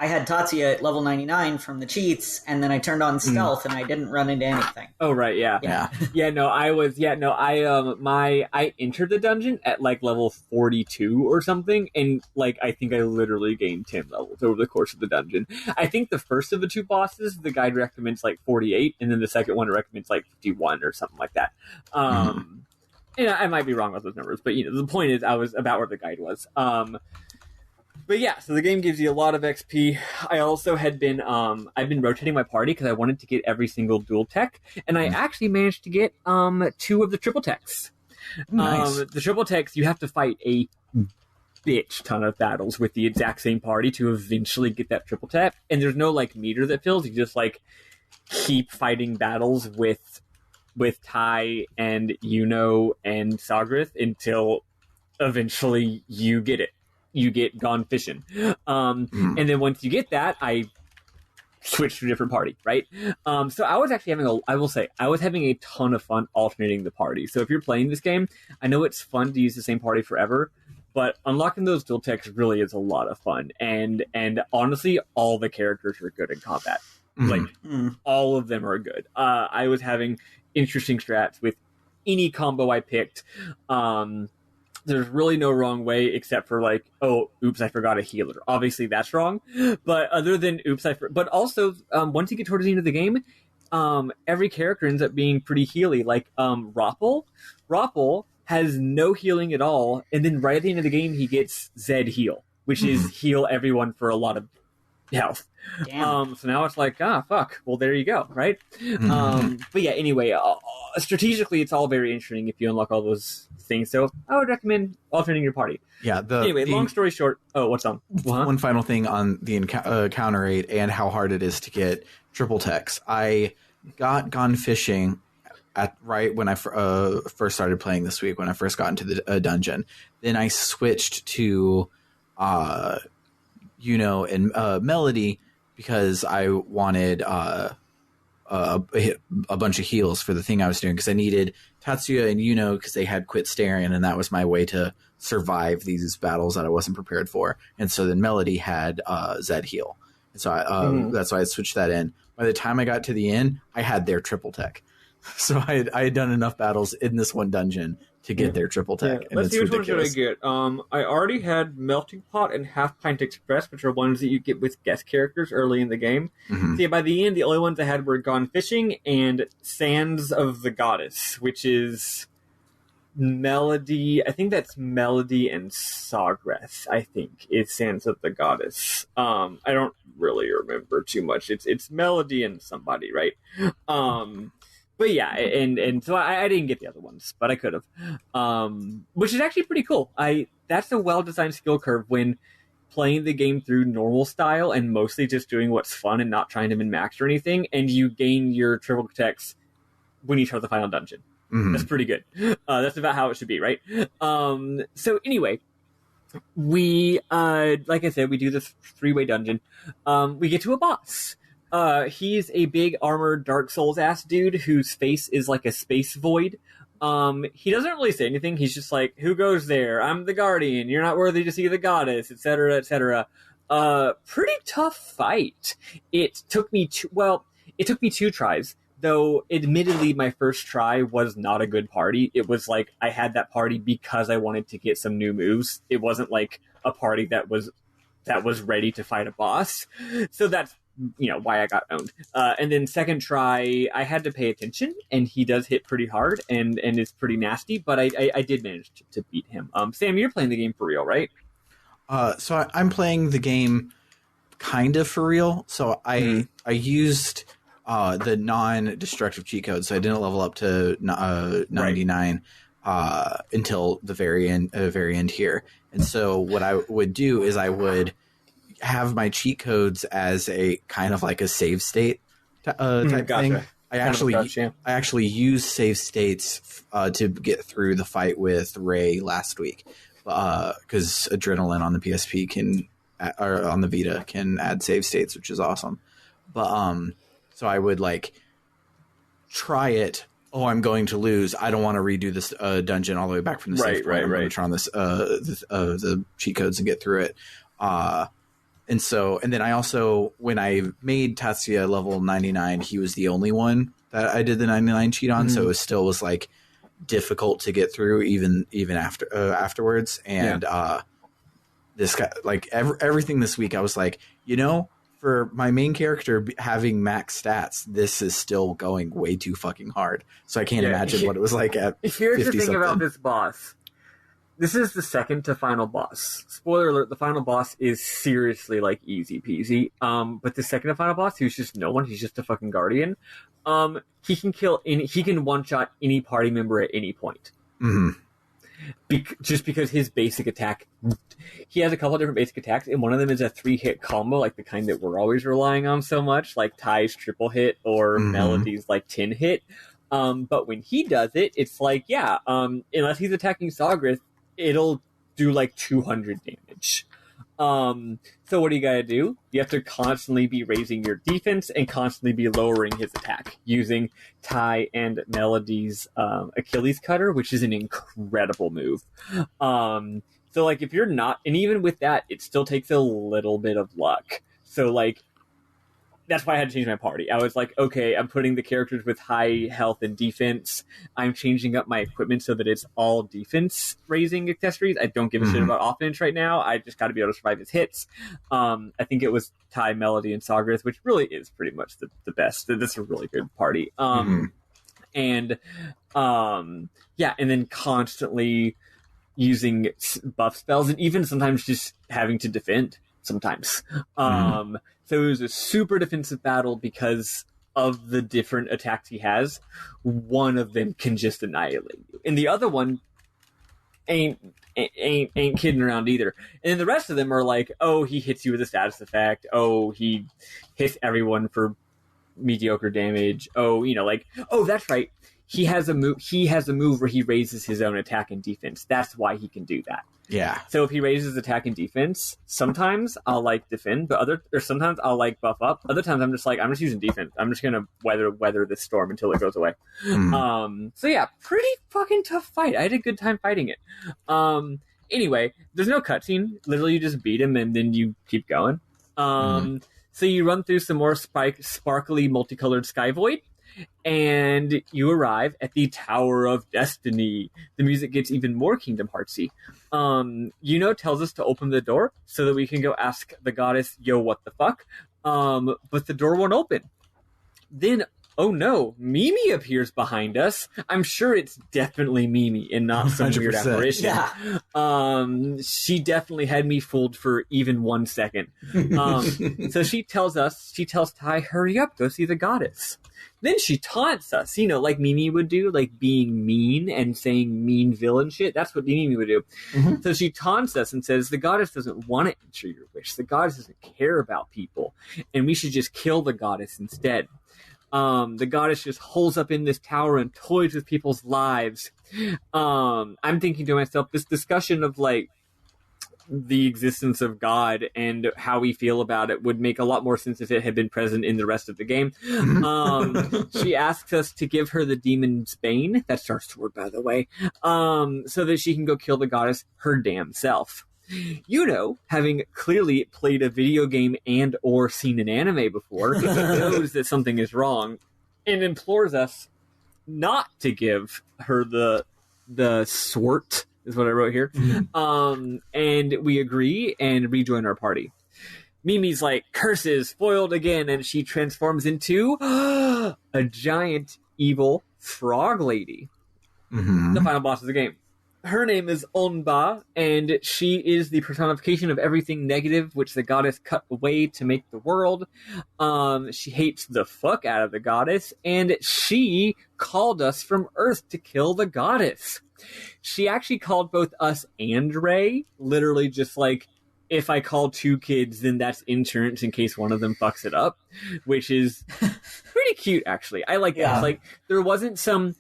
had Tatsuya at level 99 from the cheats, and then I turned on stealth, and I didn't run into anything. Oh, right, yeah. I entered the dungeon at, like, level 42 or something, and, like, I think I literally gained 10 levels over the course of the dungeon. I think the first of the 2 bosses, the guide recommends, like, 48, and then the second one recommends, like, 51 or something like that. I might be wrong with those numbers, but, the point is I was about where the guide was. But yeah, so the game gives you a lot of XP. I also had been, I've been rotating my party because I wanted to get every single dual tech, and I actually managed to get 2 of the triple techs. Nice. The triple techs, you have to fight a bitch ton of battles with the exact same party to eventually get that triple tech, and there's no, like, meter that fills. You just, like, keep fighting battles with Tai and Yuno and Sagrith until eventually you get it. You get gone fishing. And then once you get that, I switched to a different party, right? So I was actually having a ton of fun alternating the party. So if you're playing this game, I know it's fun to use the same party forever, but unlocking those dual techs really is a lot of fun. And honestly, all the characters are good in combat. Like, all of them are good. I was having interesting strats with any combo I picked. There's really no wrong way except for, like, oh, oops, I forgot a healer. Obviously, that's wrong. But other than oops, but also, once you get towards the end of the game, every character ends up being pretty healy. Like, Roppel has no healing at all, and then right at the end of the game, he gets Zed heal, which is heal everyone for a lot of health. So now it's like, fuck. Well, there you go, right? But yeah, anyway, strategically, it's all very interesting if you unlock all those things. So I would recommend alternating your party. Yeah. Long story short. Oh, what's on? One final thing on the encounter rate and how hard it is to get triple techs. I got gone fishing right when I first started playing this week, when I first got into the dungeon. Then I switched to Melody because I wanted a bunch of heals for the thing I was doing, because I needed Tatsuya and Yuno because they had quit staring, and that was my way to survive these battles that I wasn't prepared for. And so then Melody had Zed heal, and so that's why I switched that in. By the time I got to the end, I had their triple tech, so I had done enough battles in this one dungeon to get their triple tech. Yeah. And Let's see which ones ridiculous. did I get. I already had Melting Pot and Half Pint Express, which are ones that you get with guest characters early in the game. Mm-hmm. See, by the end, the only ones I had were Gone Fishing and Sands of the Goddess, which is Melody. I think that's Melody and Sawgrass, I think, is Sands of the Goddess. I don't really remember too much. It's Melody and somebody, right? But yeah, and so I didn't get the other ones, but I could have, which is actually pretty cool. That's a well-designed skill curve when playing the game through normal style and mostly just doing what's fun and not trying to min-max or anything, and you gain your triple techs when you start the final dungeon. Mm-hmm. That's pretty good. That's about how it should be, right? So anyway, we, like I said, we do this 3-way dungeon. We get to a boss. He's a big armored Dark Souls ass dude whose face is like a space void. He doesn't really say anything. He's just like, "Who goes there? I'm the guardian. You're not worthy to see the goddess," etc., etc. Pretty tough fight. It took me 2 tries. Though, admittedly, my first try was not a good party. It was like I had that party because I wanted to get some new moves. It wasn't like a party that was ready to fight a boss. So that's why I got owned. And then second try, I had to pay attention, and he does hit pretty hard and is pretty nasty, but I did manage to beat him. Sam, you're playing the game for real, right? So I'm playing the game kind of for real. So I used the non-destructive cheat code, so I didn't level up to 99 until the very end here. And so what I would do is I would have my cheat codes as a kind of like a save state type thing. I actually used save states to get through the fight with Ray last week, because Adrenaline on the PSP or on the Vita can add save states, which is awesome. But so I would like try it. Oh, I'm going to lose. I don't want to redo this dungeon all the way back from the save point. I'm going to try on this the cheat codes and get through it. And then I also, when I made Tatsuya level 99, he was the only one that I did the 99 cheat on. So it still was like difficult to get through even afterwards. And this guy, like everything this week, I was like, for my main character having max stats, this is still going way too fucking hard. So I can't imagine what it was like at 50 Here's the thing something. about this boss. This is the second to final boss. Spoiler alert, the final boss is seriously like easy peasy. But the second to final boss, who's just no one, he's just a fucking guardian. He can one-shot any party member at any point. Mm-hmm. Just because his basic attack, he has a couple of different basic attacks, and one of them is a 3-hit combo, like the kind that we're always relying on so much, like Ty's triple hit or Melody's like 10 hit. But when he does it, it's like, unless he's attacking Sawgrass, it'll do like 200 damage. So what do you gotta do? You have to constantly be raising your defense and constantly be lowering his attack using Ty and Melody's Achilles Cutter, which is an incredible move. So like if you're not, and even with that, it still takes a little bit of luck. So like that's why I had to change my party. I was like, okay, I'm putting the characters with high health and defense. I'm changing up my equipment so that it's all defense raising accessories. I don't give a shit about offense right now. I just got to be able to survive his hits. I think it was Ty, Melody, and Sawgrass, which really is pretty much the best. This is a really good party. And then constantly using buff spells and even sometimes just having to defend sometimes. So it was a super defensive battle because of the different attacks he has. One of them can just annihilate you, and the other one ain't kidding around either. And then the rest of them are like, oh, he hits you with a status effect. Oh, he hits everyone for mediocre damage. Oh, that's right. he has a move where he raises his own attack and defense. That's why he can do that. Yeah. So if he raises attack and defense, sometimes I'll like defend, but sometimes I'll like buff up. Other times I'm just using defense. I'm just gonna weather this storm until it goes away. So yeah, pretty fucking tough fight. I had a good time fighting it. Anyway, there's no cutscene. Literally, you just beat him and then you keep going. So you run through some more sparkly, multicolored sky void, and you arrive at the Tower of Destiny. The music gets even more Kingdom Heartsy. Tells us to open the door so that we can go ask the goddess, yo, what the fuck? But the door won't open. Then, oh no, Mimi appears behind us. I'm sure it's definitely Mimi and not some 100%. Weird apparition. Yeah. She definitely had me fooled for even 1 second. So she tells Ty, hurry up, go see the goddess. Then she taunts us, like Mimi would do, like being mean and saying mean villain shit. That's what Mimi would do. So she taunts us and says, the goddess doesn't want to answer your wish. The goddess doesn't care about people. And we should just kill the goddess instead. The goddess just holds up in this tower and toys with people's lives. I'm thinking to myself, this discussion of like the existence of God and how we feel about it would make a lot more sense if it had been present in the rest of the game. She asks us to give her the demon's bane. That's our sword, by the way. So that she can go kill the goddess her damn self. Having clearly played a video game and or seen an anime before, knows that something is wrong and implores us not to give her the sword, is what I wrote here. And we agree and rejoin our party. Mimi's like, curses, foiled again, and she transforms into a giant evil frog lady. The final boss of the game. Her name is Onba, and she is the personification of everything negative which the goddess cut away to make the world. She hates the fuck out of the goddess, and she called us from Earth to kill the goddess. She actually called both us and Ray, literally just like, if I call 2 kids, then that's insurance in case one of them fucks it up, which is pretty cute, actually. I like that. Like, there wasn't some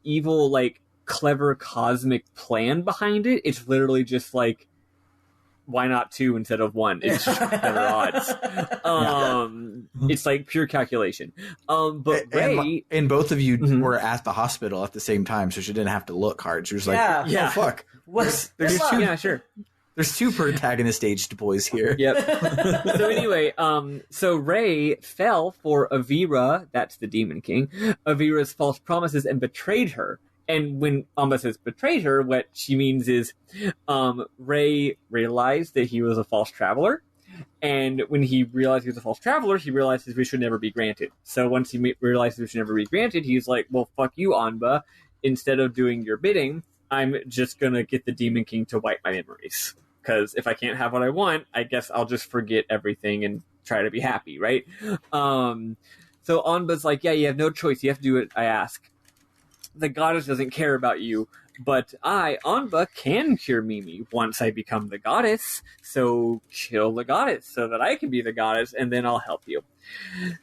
evil, like, clever cosmic plan behind it. It's literally just like, why not 2 instead of 1? It's just better odds. It's like pure calculation. But Ray and both of you were at the hospital at the same time, so she didn't have to look hard. She was like, oh fuck. There's 2 yeah, sure. There's 2 protagonist aged boys here. Yep. So anyway, so Ray fell for Avira, that's the Demon King, Avira's false promises and betrayed her. And when Amba says betrayed her, what she means is Ray realized that he was a false traveler. And when he realized he was a false traveler, he realized his wish should never be granted. So once he realized his wish should never be granted, he's like, well, fuck you, Amba. Instead of doing your bidding, I'm just going to get the Demon King to wipe my memories. Because if I can't have what I want, I guess I'll just forget everything and try to be happy, right? So Anba's like, yeah, you have no choice. You have to do what I ask. The goddess doesn't care about you, but I, Anba, can cure Mimi once I become the goddess. So kill the goddess so that I can be the goddess, and then I'll help you.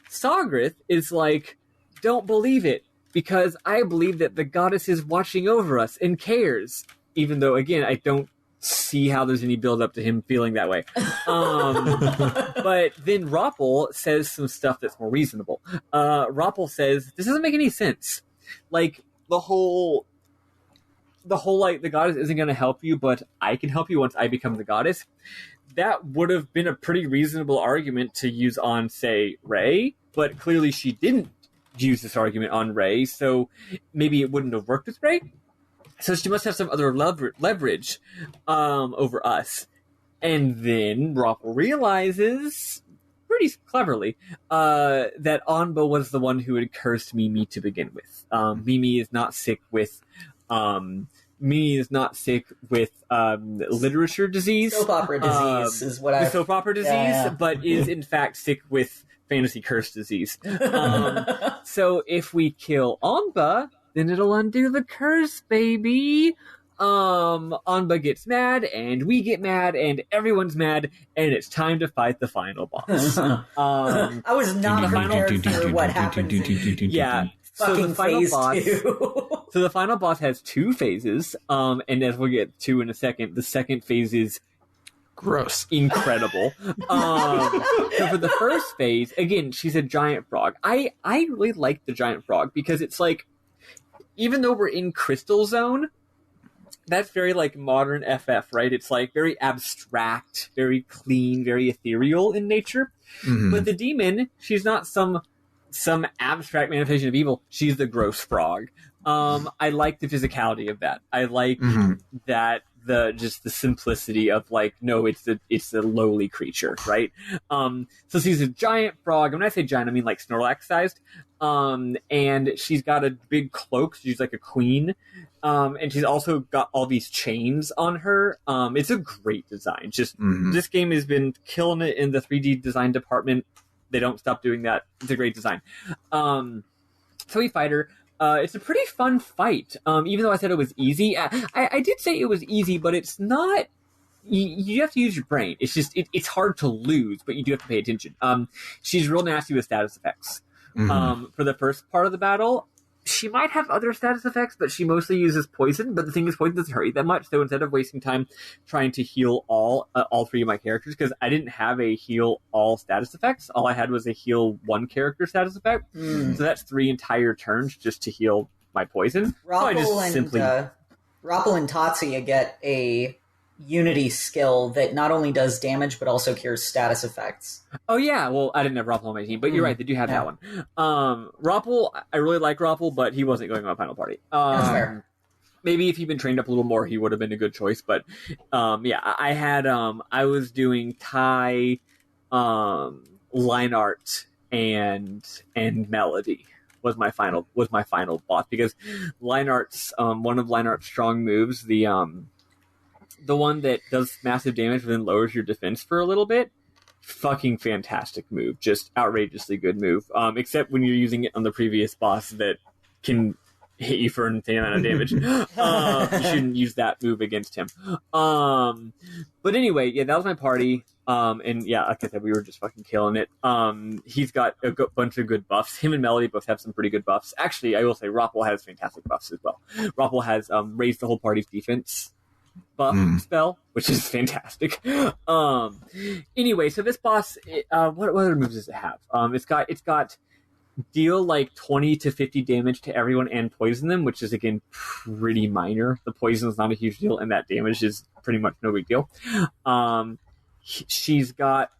Sogrith is like, don't believe it, because I believe that the goddess is watching over us and cares. Even though, again, I don't see how there's any build up to him feeling that way. But then Roppel says some stuff that's more reasonable. Roppel says, this doesn't make any sense. Like, the whole like, the goddess isn't going to help you, but I can help you once I become the goddess. That would have been a pretty reasonable argument to use on, say, Ray, but clearly she didn't use this argument on Ray, so maybe it wouldn't have worked with Ray. So she must have some other leverage over us. And then Roppel realizes, pretty cleverly, that Anba was the one who had cursed Mimi to begin with. Mimi is not sick with literature disease. Soap opera disease is what I... Soap opera disease, but is in fact sick with fantasy curse disease. So if we kill Anba, then it'll undo the curse, baby. Anba gets mad, and we get mad, and everyone's mad, and it's time to fight the final boss. I was not prepared for what happened. Yeah. fucking phase 2. So the final boss has 2 phases, and as we'll get to in a second, the second phase is gross, incredible. So for the first phase, again, she's a giant frog. I really like the giant frog because it's like, even though we're in Crystal Zone, that's very like modern FF, right? It's like very abstract, very clean, very ethereal in nature. Mm-hmm. But the demon, she's not some abstract manifestation of evil. She's the gross frog. I like the physicality of that. I like that the simplicity of like, no, it's the lowly creature, right? So she's a giant frog. And when I say giant, I mean like Snorlax sized. And she's got a big cloak. She's like a queen. And she's also got all these chains on her. It's a great design. Just this game has been killing it in the 3D design department. They don't stop doing that. It's a great design. So we fight her. It's a pretty fun fight. Even though I said it was easy, I did say it was easy, but it's not. You have to use your brain. It's just it's hard to lose, but you do have to pay attention. She's real nasty with status effects. For the first part of the battle, she might have other status effects, but she mostly uses poison. But the thing is, poison doesn't hurt you that much. So instead of wasting time trying to heal all 3 of my characters, because I didn't have a heal all status effects, all I had was a heal 1 character status effect. So that's 3 entire turns just to heal my poison. Roppel and Tatsuya get a Unity skill that not only does damage but also cures status effects. Oh yeah, well I didn't have Roppel on my team, but you're right, they do have that one. Roppel, I really like Roppel, but he wasn't going on my final party. That's fair. Maybe if he'd been trained up a little more, he would have been a good choice. But yeah, I had I was doing Tai, line art, and Melody was my final boss, because line art's one of line art's strong moves, the one that does massive damage but then lowers your defense for a little bit. Fucking fantastic move. Just outrageously good move. Except when you're using it on the previous boss that can hit you for an insane amount of damage. You shouldn't use that move against him. But anyway, yeah, that was my party. And yeah, like I said, we were just fucking killing it. He's got a bunch of good buffs. Him and Melody both have some pretty good buffs. Actually, I will say Roppel has fantastic buffs as well. Roppel has raised the whole party's defense buff spell, which is fantastic. Anyway, so this boss, what other moves does it have? It's got deal like 20 to 50 damage to everyone and poison them, which is again pretty minor. The poison is not a huge deal, and that damage is pretty much no big deal. She's got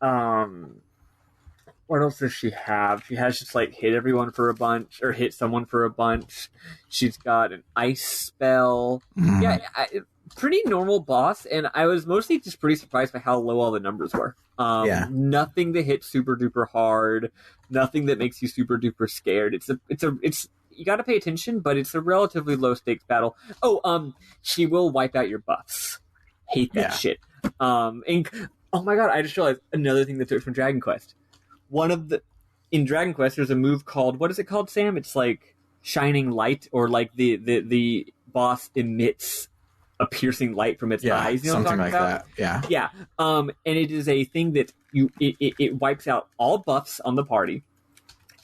what else does she have? She has just like hit everyone for a bunch, or hit someone for a bunch. She's got an ice spell. Yeah, pretty normal boss, and I was mostly just pretty surprised by how low all the numbers were. Nothing that hits super duper hard, nothing that makes you super duper scared. It's you got to pay attention, but it's a relatively low stakes battle. She will wipe out your buffs. Hate that shit. And oh my god, I just realized another thing that took from Dragon Quest. In Dragon Quest, there's a move called, what is it called, Sam? It's like Shining Light, or like the boss emits a piercing light from its eyes. You know something what I'm talking like about? that. Yeah. And it is a thing that it wipes out all buffs on the party,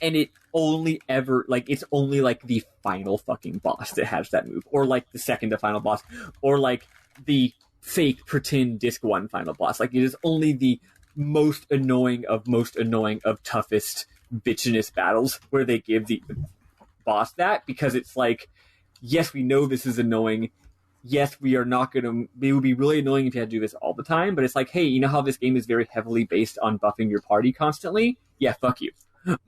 and it only ever it's only like the final fucking boss that has that move, or like the second to final boss, or like the fake pretend disc 1 final boss. Like, it is only the most annoying of toughest bitchiness battles where they give the boss that, because it's like, yes, we know this is annoying. Yes, we are not going to... It would be really annoying if you had to do this all the time, but it's like, hey, you know how this game is very heavily based on buffing your party constantly? Yeah, fuck you.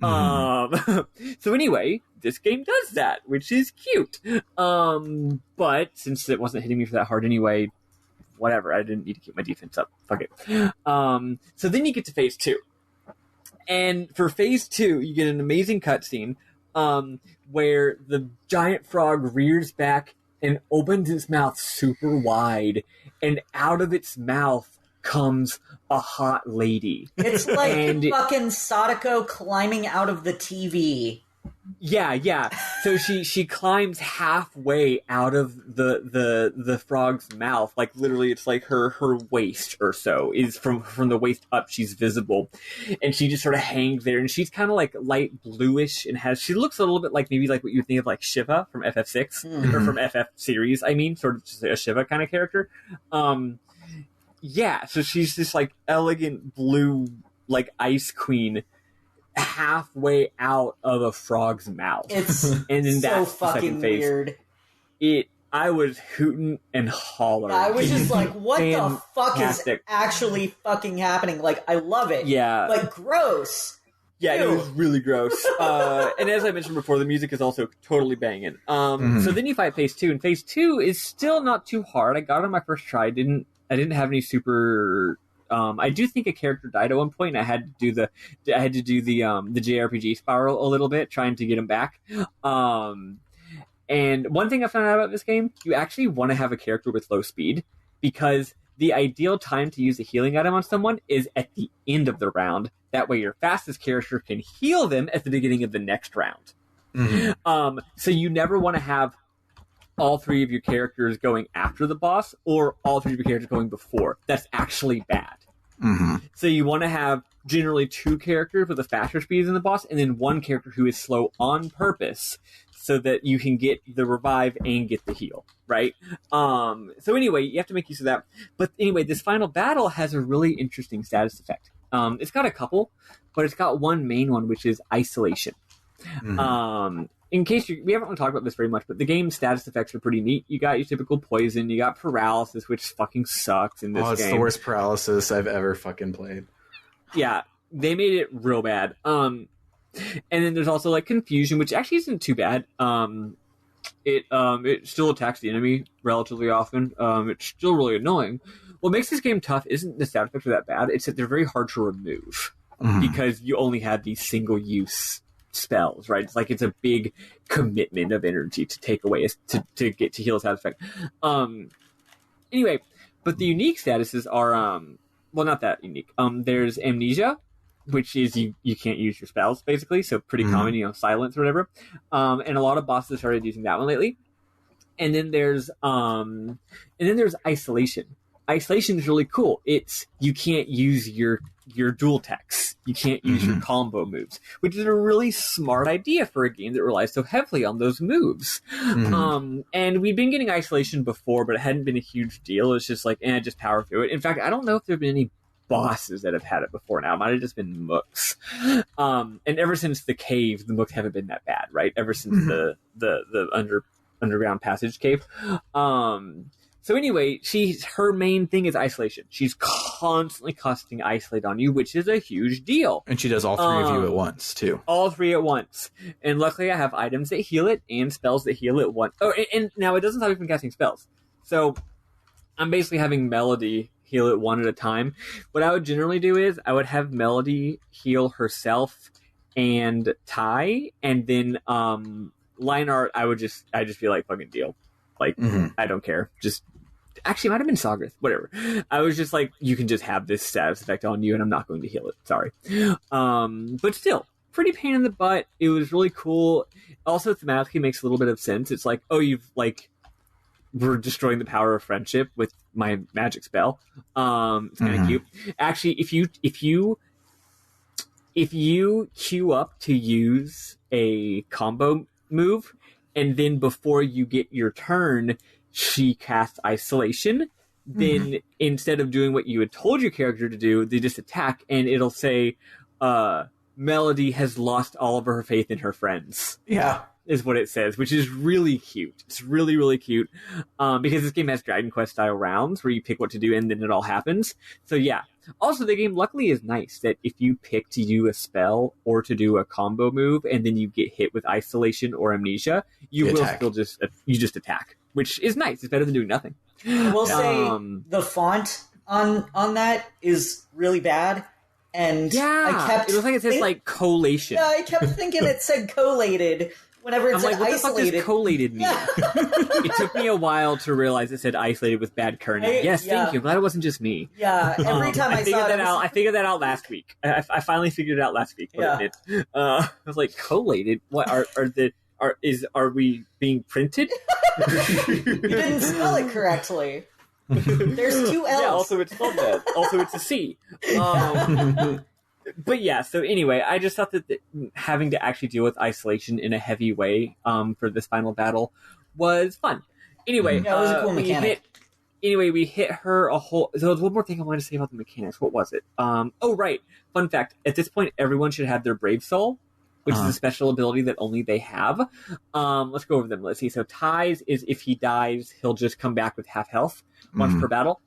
So anyway, this game does that, which is cute. But since it wasn't hitting me for that hard anyway, whatever, I didn't need to keep my defense up. Fuck it. So then you get to phase 2. And for phase 2, you get an amazing cutscene where the giant frog rears back and opens its mouth super wide, and out of its mouth comes a hot lady. It's like fucking Sadako climbing out of the TV. Yeah. So she climbs halfway out of the frog's mouth, like literally, it's like her waist or so is from the waist up. She's visible, and she just sort of hangs there, and she's kind of like light bluish, and she looks a little bit like maybe like what you think of like Shiva from FF6 or from FF series. I mean, sort of just a Shiva kind of character. Yeah. So she's this like elegant blue like ice queen halfway out of a frog's mouth. It's and then so fucking weird. I was hooting and hollering. I was just like, what the fuck is actually fucking happening? Like, I love it. Yeah. But gross. Yeah, it was really gross. And as I mentioned before, the music is also totally banging. So then you fight Phase 2, and Phase 2 is still not too hard. I got it on my first try. I didn't have any super... I do think a character died at one point, and I had to do the JRPG spiral a little bit, trying to get him back. And one thing I found out about this game, you actually want to have a character with low speed, because the ideal time to use a healing item on someone is at the end of the round. That way your fastest character can heal them at the beginning of the next round. So you never want to have all three of your characters going after the boss, or all three of your characters going before. That's actually bad. So you want to have generally two characters with a faster speed than the boss, and then one character who is slow on purpose, so that you can get the revive and get the heal, right? So anyway, you have to make use of that. But anyway, this final battle has a really interesting status effect. It's got a couple, but it's got one main one, which is isolation. In case we haven't really talked about this very much, but the game's status effects are pretty neat. You got your typical poison, you got paralysis, which fucking sucks in this game. Oh, it's the worst paralysis I've ever fucking played. Yeah, they made it real bad. And then there's also like confusion, which actually isn't too bad. It still attacks the enemy relatively often. It's still really annoying. What makes this game tough isn't the stat effects are that bad. It's that they're very hard to remove because you only have these single use spells, right? It's like it's a big commitment of energy to take away to get to heal a stat effect. Anyway, but the unique statuses are well, not that unique. There's amnesia, which is you can't use your spells basically, so pretty common, silence or whatever. And a lot of bosses started using that one lately. And then there's isolation. Isolation is really cool. It's you can't use your dual techs. You can't use your combo moves, which is a really smart idea for a game that relies so heavily on those moves. And we've been getting isolation before, but it hadn't been a huge deal. It's just like, just power through it. In fact, I don't know if there have been any bosses that have had it before now. It might have just been mooks. And ever since the cave, the mooks haven't been that bad, right? Ever since the underground passage cave. So anyway, her main thing is isolation. She's constantly casting isolate on you, which is a huge deal. And she does all three of you at once, too. All three at once. And luckily I have items that heal it and spells that heal it once. Oh, and now it doesn't stop you from casting spells. So I'm basically having Melody heal it one at a time. What I would generally do is I would have Melody heal herself and Ty, and then line art I just be like, fucking deal. Like, I don't care. Actually, it might have been Sagrath. Whatever. I was just like, you can just have this status effect on you, and I'm not going to heal it. Sorry. But still, pretty pain in the butt. It was really cool. Also, thematically makes a little bit of sense. It's like, oh, we're destroying the power of friendship with my magic spell. It's kind of cute. Actually, if you queue up to use a combo move, and then before you get your turn, she casts isolation, then instead of doing what you had told your character to do, they just attack, and it'll say, Melody has lost all of her faith in her friends. Yeah. Is what it says, which is really cute. It's really, really cute. Because this game has Dragon Quest style rounds where you pick what to do and then it all happens. So yeah. Also, the game luckily is nice that if you pick to do a spell or to do a combo move and then you get hit with isolation or amnesia, you will still just attack, which is nice. It's better than doing nothing. I will say the font on that is really bad. And it looks like it says like collation. Yeah, I kept thinking it said collated, Whenever it I'm said like, what isolated. the fuck does collated mean? It took me a while to realize it said isolated with bad kerning. Yes, thank you. I'm glad it wasn't just me. Yeah, every time I saw it, I figured that out last week. I finally figured it out last week. I was like, collated? What are we being printed? You didn't spell it correctly. There's 2 L's. Yeah, also it's spelled bad. Also it's a C. But yeah, so anyway, I just thought that having to actually deal with isolation in a heavy way for this final battle was fun. Anyway, yeah, it was a cool mechanic. We hit her a whole... So there's one more thing I wanted to say about the mechanics. What was it? Oh, right. Fun fact. At this point, everyone should have their Brave Soul, which is a special ability that only they have. Let's go over them. Let's see. So Ty's is if he dies, he'll just come back with half health once per battle.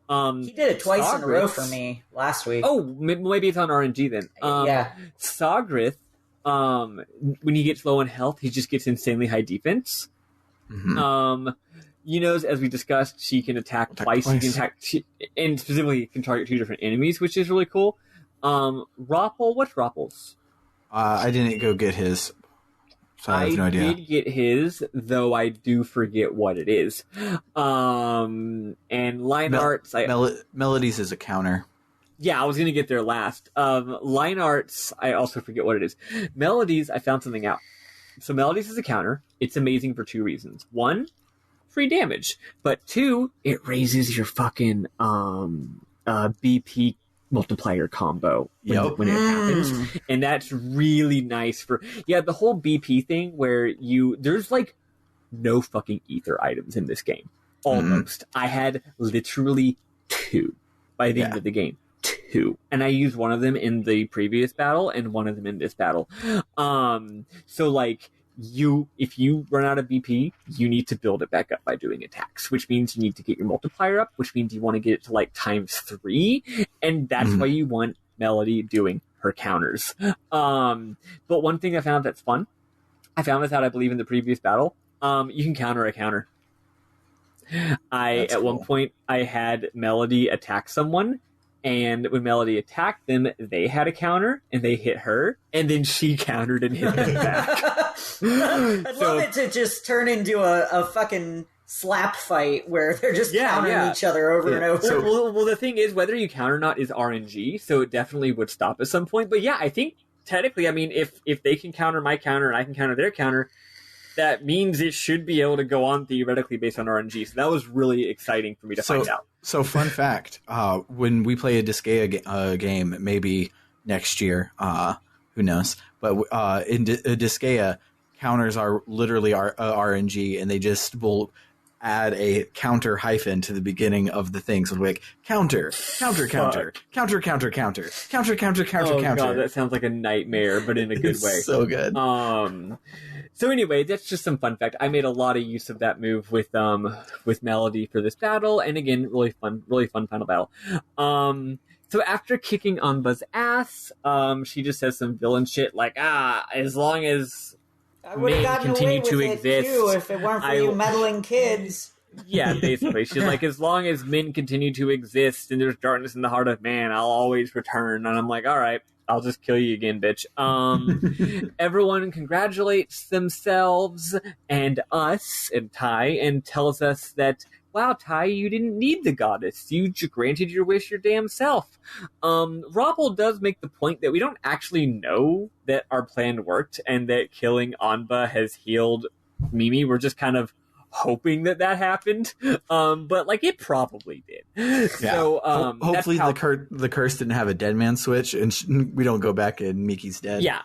He did it twice in a row for me last week. Oh, maybe it's on RNG then. Yeah. Sogrith, when he gets low on health, he just gets insanely high defense. As we discussed, she can attack twice. She can attack, and specifically can target 2 different enemies, which is really cool. Roppel, what's Roppel's? I didn't go get his, so I have no idea. I did get his, though I do forget what it is. And line arts... Melodies is a counter. Yeah, I was going to get there last. Line arts, I also forget what it is. Melodies, I found something out. So Melodies is a counter. It's amazing for 2 reasons. 1, free damage. But 2, it raises your fucking BP multiplier combo when it happens, and that's really nice for the whole BP thing where there's like no fucking ether items in this game almost. I had literally 2 by the end of the game, 2, and I used one of them in the previous battle and one of them in this battle. So like if you run out of BP, you need to build it back up by doing attacks, which means you need to get your multiplier up, which means you want to get it to like ×3, and that's why you want Melody doing her counters. But one thing I found that's fun, I found this out, I believe, in the previous battle, you can counter a counter. At one point, I had Melody attack someone, and when Melody attacked them, they had a counter, and they hit her, and then she countered and hit them back. I'd love it to just turn into a fucking slap fight where they're just countering each other over and over. Well, the thing is, whether you counter or not is RNG, so it definitely would stop at some point. But yeah, I think technically, I mean, if they can counter my counter and I can counter their counter, that means it should be able to go on theoretically based on RNG. So that was really exciting for me to find out. So fun fact, when we play a Disgaea game, maybe next year, who knows, but in Disgaea, counters are literally RNG, and they just will add a counter hyphen to the beginning of the thing. So like counter. Oh God, that sounds like a nightmare, but in a good way. So good. So anyway, that's just some fun fact. I made a lot of use of that move with Melody for this battle, and again, really fun final battle. So after kicking Anba's ass, she just says some villain shit like, as long as I would have gotten away with it too if it weren't for you meddling kids. Yeah, basically. She's like, as long as men continue to exist and there's darkness in the heart of man, I'll always return. And I'm like, all right, I'll just kill you again, bitch. Everyone congratulates themselves and us and Ty and tells us that, wow, Ty, you didn't need the goddess. You granted your wish your damn self. Roppel does make the point that we don't actually know that our plan worked and that killing Anba has healed Mimi. We're just kind of hoping that happened. But like it probably did. Yeah. So hopefully the curse didn't have a dead man switch and we don't go back and Miki's dead. Yeah.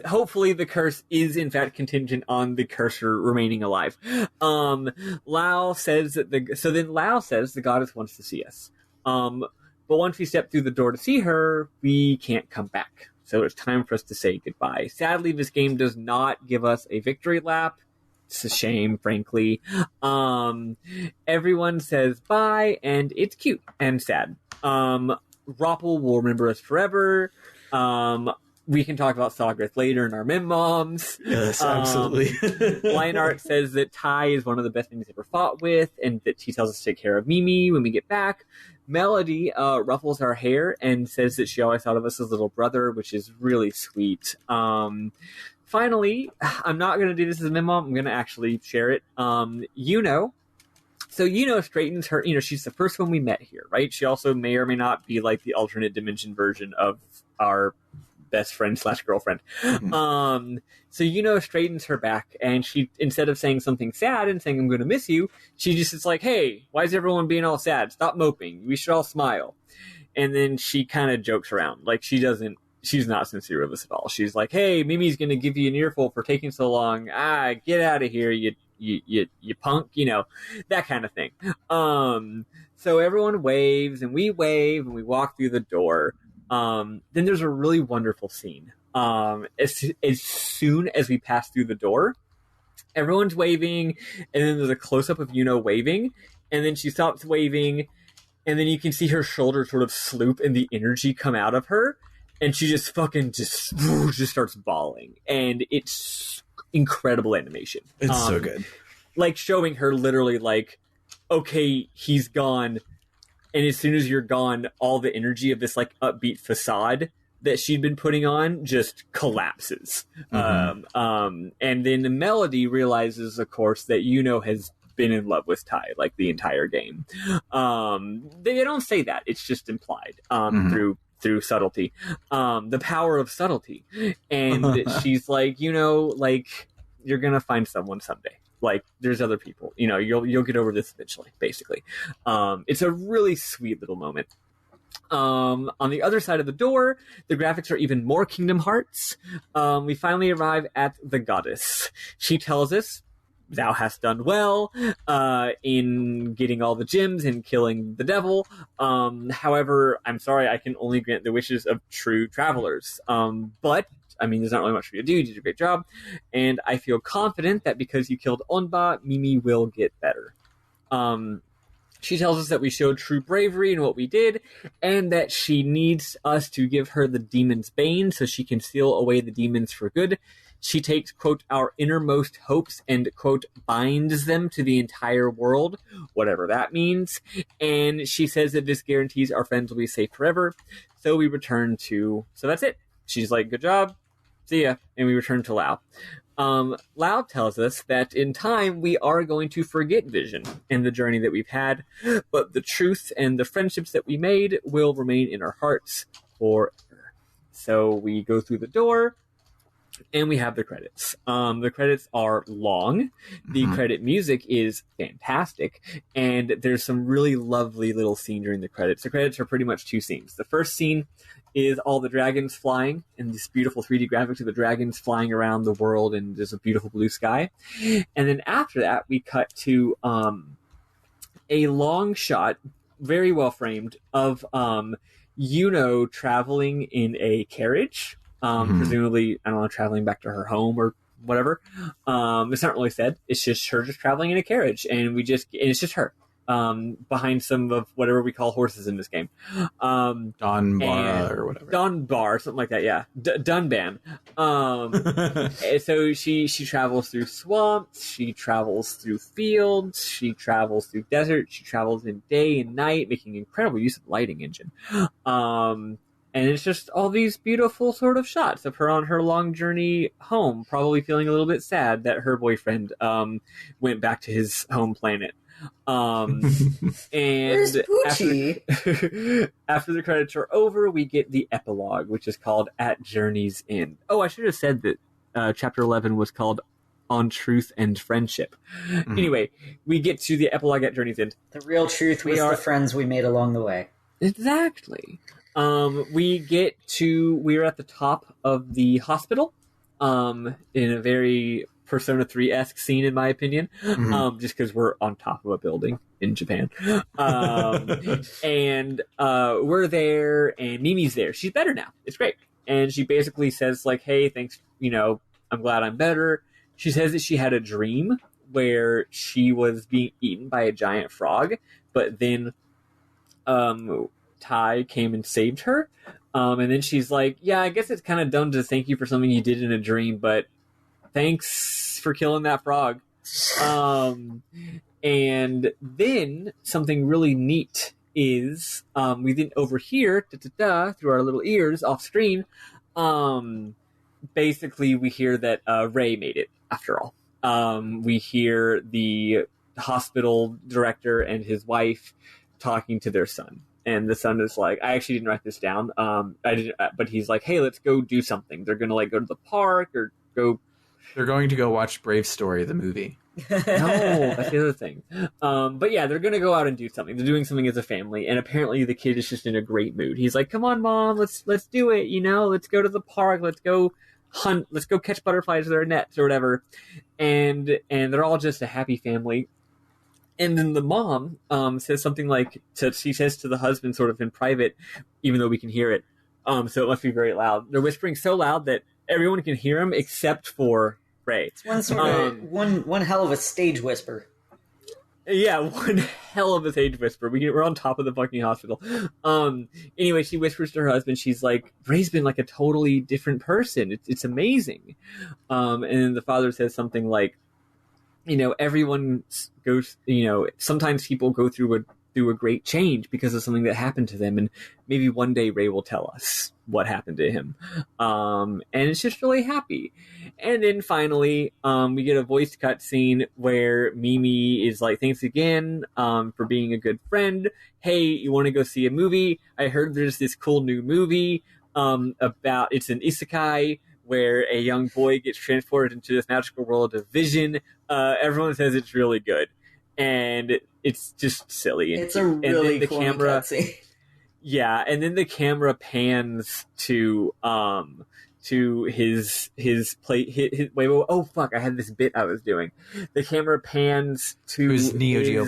Hopefully the curse is in fact contingent on the cursor remaining alive. Lao says that the goddess wants to see us. But once we step through the door to see her, we can't come back. So it's time for us to say goodbye. Sadly, this game does not give us a victory lap. It's a shame, frankly. Everyone says bye, and it's cute and sad. Roppel will remember us forever. We can talk about Sogrith later in our mem moms. Yes, absolutely. Lionart says that Ty is one of the best things he's ever fought with, and that he tells us to take care of Mimi when we get back. Melody ruffles our hair and says that she always thought of us as little brother, which is really sweet. finally, I'm not going to do this as a memo. I'm going to actually share it. So straightens her. She's the first one we met here, right? She also may or may not be like the alternate dimension version of our best friend / girlfriend. Mm-hmm. So straightens her back, and she, instead of saying something sad and saying, I'm going to miss you, she just is like, hey, why is everyone being all sad? Stop moping. We should all smile. And then she kind of jokes around. Like, she's not sincere with us at all. She's like, hey, Mimi's going to give you an earful for taking so long. Get out of here, you punk, that kind of thing. So everyone waves, and we wave, and we walk through the door. Then there's a really wonderful scene. As soon as we pass through the door, everyone's waving, and then there's a close-up of waving, and then she stops waving, and then you can see her shoulder sort of sloop and the energy come out of her, and she just starts bawling, and it's incredible animation. It's so good. Like, showing her literally like, okay, he's gone, and as soon as you're gone, all the energy of this like upbeat facade that she'd been putting on just collapses. Mm-hmm. And then the Melody realizes, of course, that has been in love with Tai like the entire game. They don't say that; it's just implied through subtlety, the power of subtlety. And she's like, like, you're gonna find someone someday. Like, there's other people. You'll get over this eventually. Basically, it's a really sweet little moment. On the other side of the door, the graphics are even more Kingdom Hearts. We finally arrive at the goddess. She tells us, thou hast done well in getting all the gems and killing the devil. However, I'm sorry, I can only grant the wishes of true travelers. But there's not really much for you to do. You did a great job. And I feel confident that because you killed Onba, Mimi will get better. She tells us that we showed true bravery in what we did, and that she needs us to give her the demon's bane so she can seal away the demons for good. She takes, quote, our innermost hopes and, quote, binds them to the entire world, whatever that means. And she says that this guarantees our friends will be safe forever. So we return to... So that's it. She's like, good job. See ya. And we return to Lao. Lao tells us that in time we are going to forget Vision and the journey that we've had, but the truth and the friendships that we made will remain in our hearts forever. So we go through the door, and we have the credits. The credits are long. The credit music is fantastic, and there's some really lovely little scene during the credits. The credits are pretty much two scenes. The first scene is all the dragons flying, and this beautiful 3D graphics of the dragons flying around the world, and there's a beautiful blue sky. And then after that, we cut to a long shot, very well framed, of Yuno traveling in a carriage. Presumably, I don't know, traveling back to her home or whatever. It's not really said. It's just her just traveling in a carriage, and it's just her behind some of whatever we call horses in this game. Donbar or whatever. Donbar, something like that. Yeah, Dunban. So she travels through swamps. She travels through fields. She travels through deserts. She travels in day and night, making incredible use of the lighting engine. And it's just all these beautiful sort of shots of her on her long journey home, probably feeling a little bit sad that her boyfriend went back to his home planet. And after the credits are over, we get the epilogue, which is called At Journey's End. Oh, I should have said that Chapter 11 was called On Truth and Friendship. Anyway, we get to the epilogue at Journey's End. The real truth was the friends we made along the way. Exactly. We're at the top of the hospital, in a very Persona 3-esque scene, in my opinion, just because we're on top of a building in Japan. And we're there, and Mimi's there. She's better now. It's great. And she basically says, like, hey, thanks, I'm glad I'm better. She says that she had a dream where she was being eaten by a giant frog, but then Tai came and saved her. And then she's like, yeah, I guess it's kind of dumb to thank you for something you did in a dream, but thanks for killing that frog. And then something really neat is we then overhear through our little ears off screen basically we hear that Ray made it after all. We hear the hospital director and his wife talking to their son. And the son is like, I actually didn't write this down. But he's like, hey, let's go do something. They're going to like go to the park or go. They're going to go watch Brave Story, the movie. No, that's the other thing. But yeah, they're going to go out and do something. They're doing something as a family. And apparently the kid is just in a great mood. He's like, come on, Mom, let's do it. You know, let's go to the park. Let's go hunt. Let's go catch butterflies with our nets or whatever. And they're all just a happy family. And then the mom says something like, she says to the husband sort of in private, even though we can hear it, so it must be very loud. They're whispering so loud that everyone can hear them except for Ray. It's one hell of a stage whisper. Yeah, one hell of a stage whisper. We're on top of the fucking hospital. Anyway, she whispers to her husband, she's like, Ray's been like a totally different person. It's amazing. And then the father says something like, you know, everyone goes, you know, sometimes people go through a great change because of something that happened to them. And maybe one day Ray will tell us what happened to him. And it's just really happy. And then finally, we get a voice cut scene where Mimi is like, thanks again for being a good friend. Hey, you want to go see a movie? I heard there's this cool new movie it's an isekai where a young boy gets transported into this magical world of vision. Everyone says it's really good. And it's just silly. It's a really cool cutscene. Yeah, and then the camera pans to his plate. Wait, oh fuck! I had this bit I was doing. The camera pans to his Neo Geo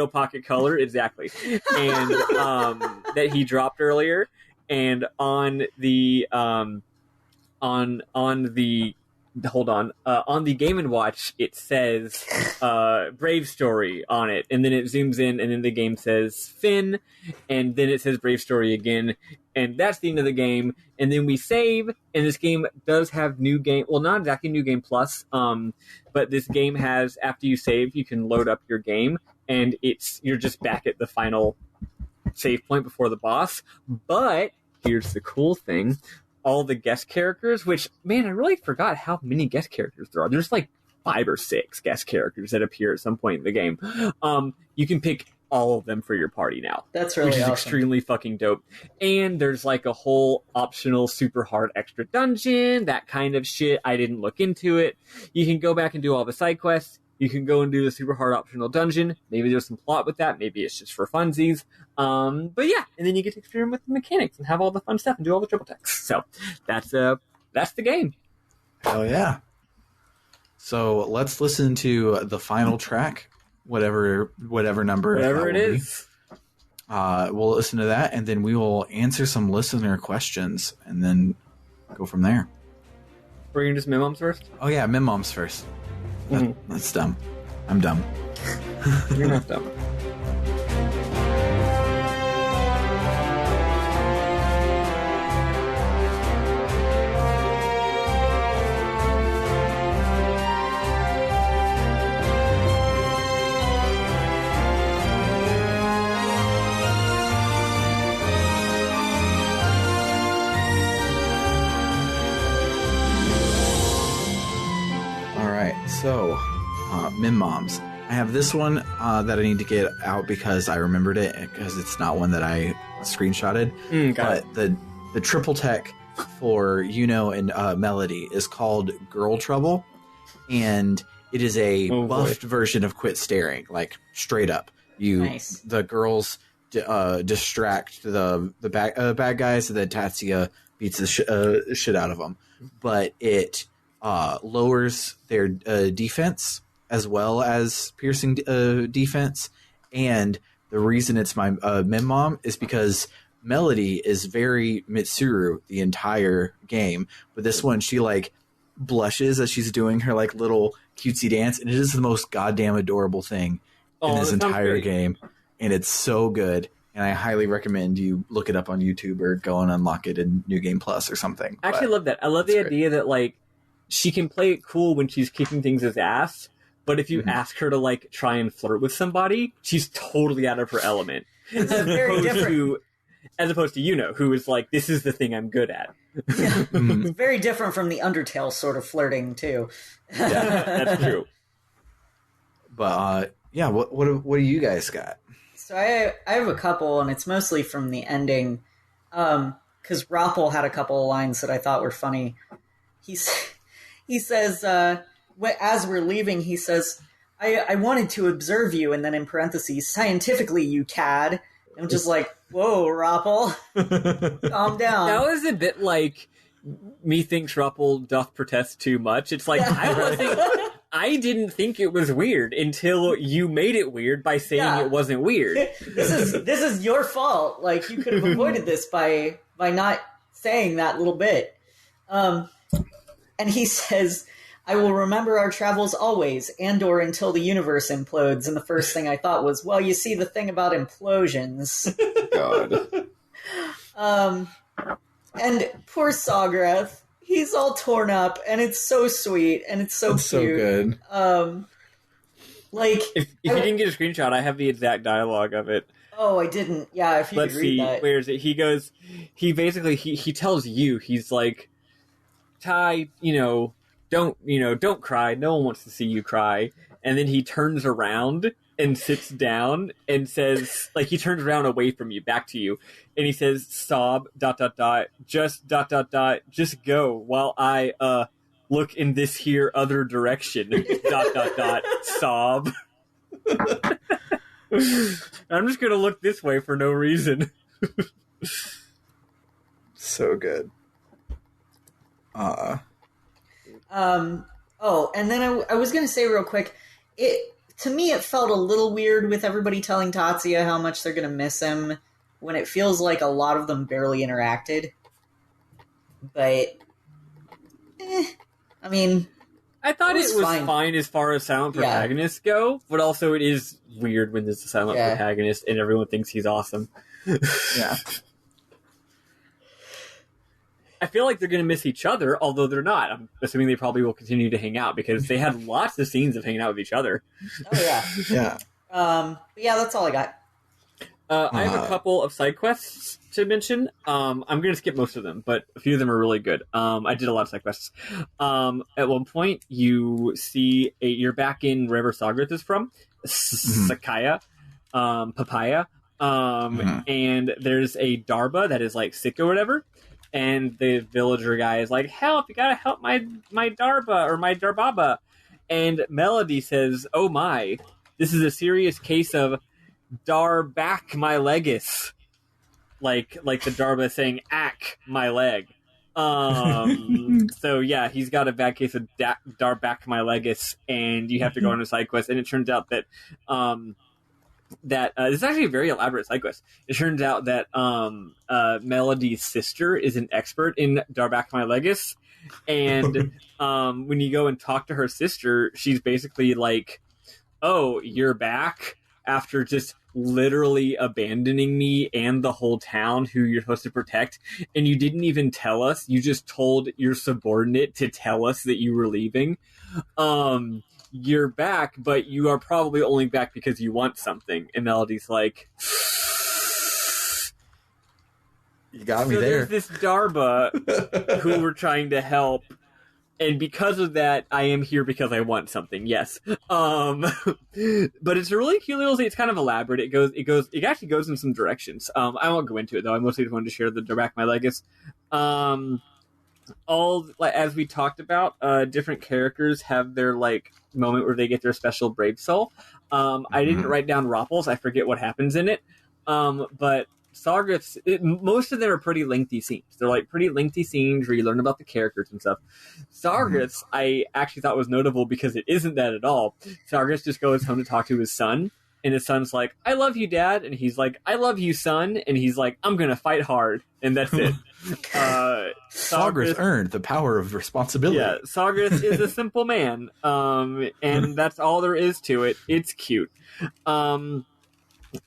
Pocket Color, exactly, and that he dropped earlier, and on the on the Game & Watch, it says Brave Story on it, and then it zooms in, and then the game says Finn, and then it says Brave Story again, and that's the end of the game. And then we save, and this game does have new game, well, not exactly new game plus, but this game has, after you save, you can load up your game, and you're just back at the final save point before the boss. But here's the cool thing. All the guest characters, which, man, I really forgot how many guest characters there are. There's like 5 or 6 guest characters that appear at some point in the game. You can pick all of them for your party now. That's really awesome. Which is awesome. Extremely fucking dope. And there's like a whole optional super hard extra dungeon, that kind of shit. I didn't look into it. You can go back and do all the side quests. You can go and do the super hard optional dungeon. Maybe there's some plot with that. Maybe it's just for funsies. But yeah, and then you get to experiment with the mechanics and have all the fun stuff and do all the triple text. So that's the game. Hell yeah. So let's listen to the final track, whatever number. Whatever it is. We'll listen to that, and then we will answer some listener questions, and then go from there. We're going to just Mim-Moms first? Oh yeah, Mim-Moms first. That's dumb. I'm dumb. You're not dumb. So, Mim-Moms. I have this one that I need to get out because I remembered it, because it's not one that I screenshotted. But the triple tech for Yuno and Melody is called Girl Trouble, and it is a buffed version of Quit Staring, like straight up. The girls distract the bad guys, and then Tatsuya beats the shit out of them. But it lowers their defense as well as piercing defense. And the reason it's my Mim-Mom is because Melody is very Mitsuru the entire game, but this one she like blushes as she's doing her like little cutesy dance, and it is the most goddamn adorable thing in this entire game, and it's so good. And I highly recommend you look it up on YouTube or go and unlock it in New Game Plus or something. I actually love that. I love the idea that like she can play it cool when she's kicking things as ass, but if you ask her to like try and flirt with somebody, she's totally out of her element. It's very different. as opposed to Yuno, who is like, this is the thing I'm good at. Yeah. It's very different from the Undertale sort of flirting, too. Yeah, that's true. But, yeah, what do you guys got? So I have a couple, and it's mostly from the ending, because Roppel had a couple of lines that I thought were funny. He says, as we're leaving, he says, I wanted to observe you, and then in parentheses, scientifically, you cad. I'm just like, whoa, Roppel, calm down. That was a bit like, methinks Roppel doth protest too much. It's like, I didn't think it was weird until you made it weird by saying it wasn't weird. This is your fault. Like, you could have avoided this by not saying that little bit. And he says, I will remember our travels always, and/or until the universe implodes. And the first thing I thought was, well, you see the thing about implosions. God. And poor Sogreth, he's all torn up, and it's so sweet, and it's so cute. So good. Like, if you didn't get a screenshot, I have the exact dialogue of it. Oh, I didn't. Yeah, if you Let's could read see, that. where is it? He goes, he basically, he tells you, he's like, Ty, don't cry. No one wants to see you cry. And then he turns around and sits down and says, like, he turns around away from you, back to you. And he says, sob, ... just ... just go while I, look in this here other direction, ... sob. I'm just gonna look this way for no reason. So good. Oh, and then I was going to say real quick, to me it felt a little weird with everybody telling Tatsuya how much they're going to miss him when it feels like a lot of them barely interacted. But, I mean, I thought it was fine as far as silent protagonists go, but also it is weird when there's a silent protagonist and everyone thinks he's awesome. Yeah. I feel like they're going to miss each other, although they're not. I'm assuming they probably will continue to hang out because they had lots of scenes of hanging out with each other. Oh, yeah. Yeah. Yeah, that's all I got. I have a couple of side quests to mention. I'm going to skip most of them, but a few of them are really good. I did a lot of side quests. At one point, you see you're back in wherever Sogreth is from, Sakaya, Papaya, and there's a Darba that is like sick or whatever. And the villager guy is like, help, you gotta help my Darba or my Darbaba. And Melody says, oh my, this is a serious case of dar back my legis. Like the Darba saying, ack my leg. So yeah, he's got a bad case of dar back my legis, and you have to go on a side quest. And it turns out that, this is actually a very elaborate side quest. It turns out that Melody's sister is an expert in Darback My Legis, and when you go and talk to her sister, she's basically like, oh, you're back after just literally abandoning me and the whole town who you're supposed to protect, and you didn't even tell us. You just told your subordinate to tell us that you were leaving. You're back, but you are probably only back because you want something. And Melody's like, you got me there. There's this Darba who we're trying to help, and because of that, I am here because I want something. Yes, but it's a really cute little thing. It's kind of elaborate. It actually goes in some directions. I won't go into it though. I mostly just wanted to share the Darback My Legis. All, like, as we talked about, different characters have their like moment where they get their special brave soul. I didn't write down Roppel's. I forget what happens in it. But Sogreth's, most of them are pretty lengthy scenes. They're like pretty lengthy scenes where you learn about the characters and stuff. Sogreth's, I actually thought was notable because it isn't that at all. Sogreth just goes home to talk to his son. And his son's like, I love you, Dad. And he's like, I love you, son. And he's like, I'm going to fight hard. And that's it. Sogreth earned the power of responsibility. Yeah, Sogreth is a simple man. And that's all there is to it. It's cute. In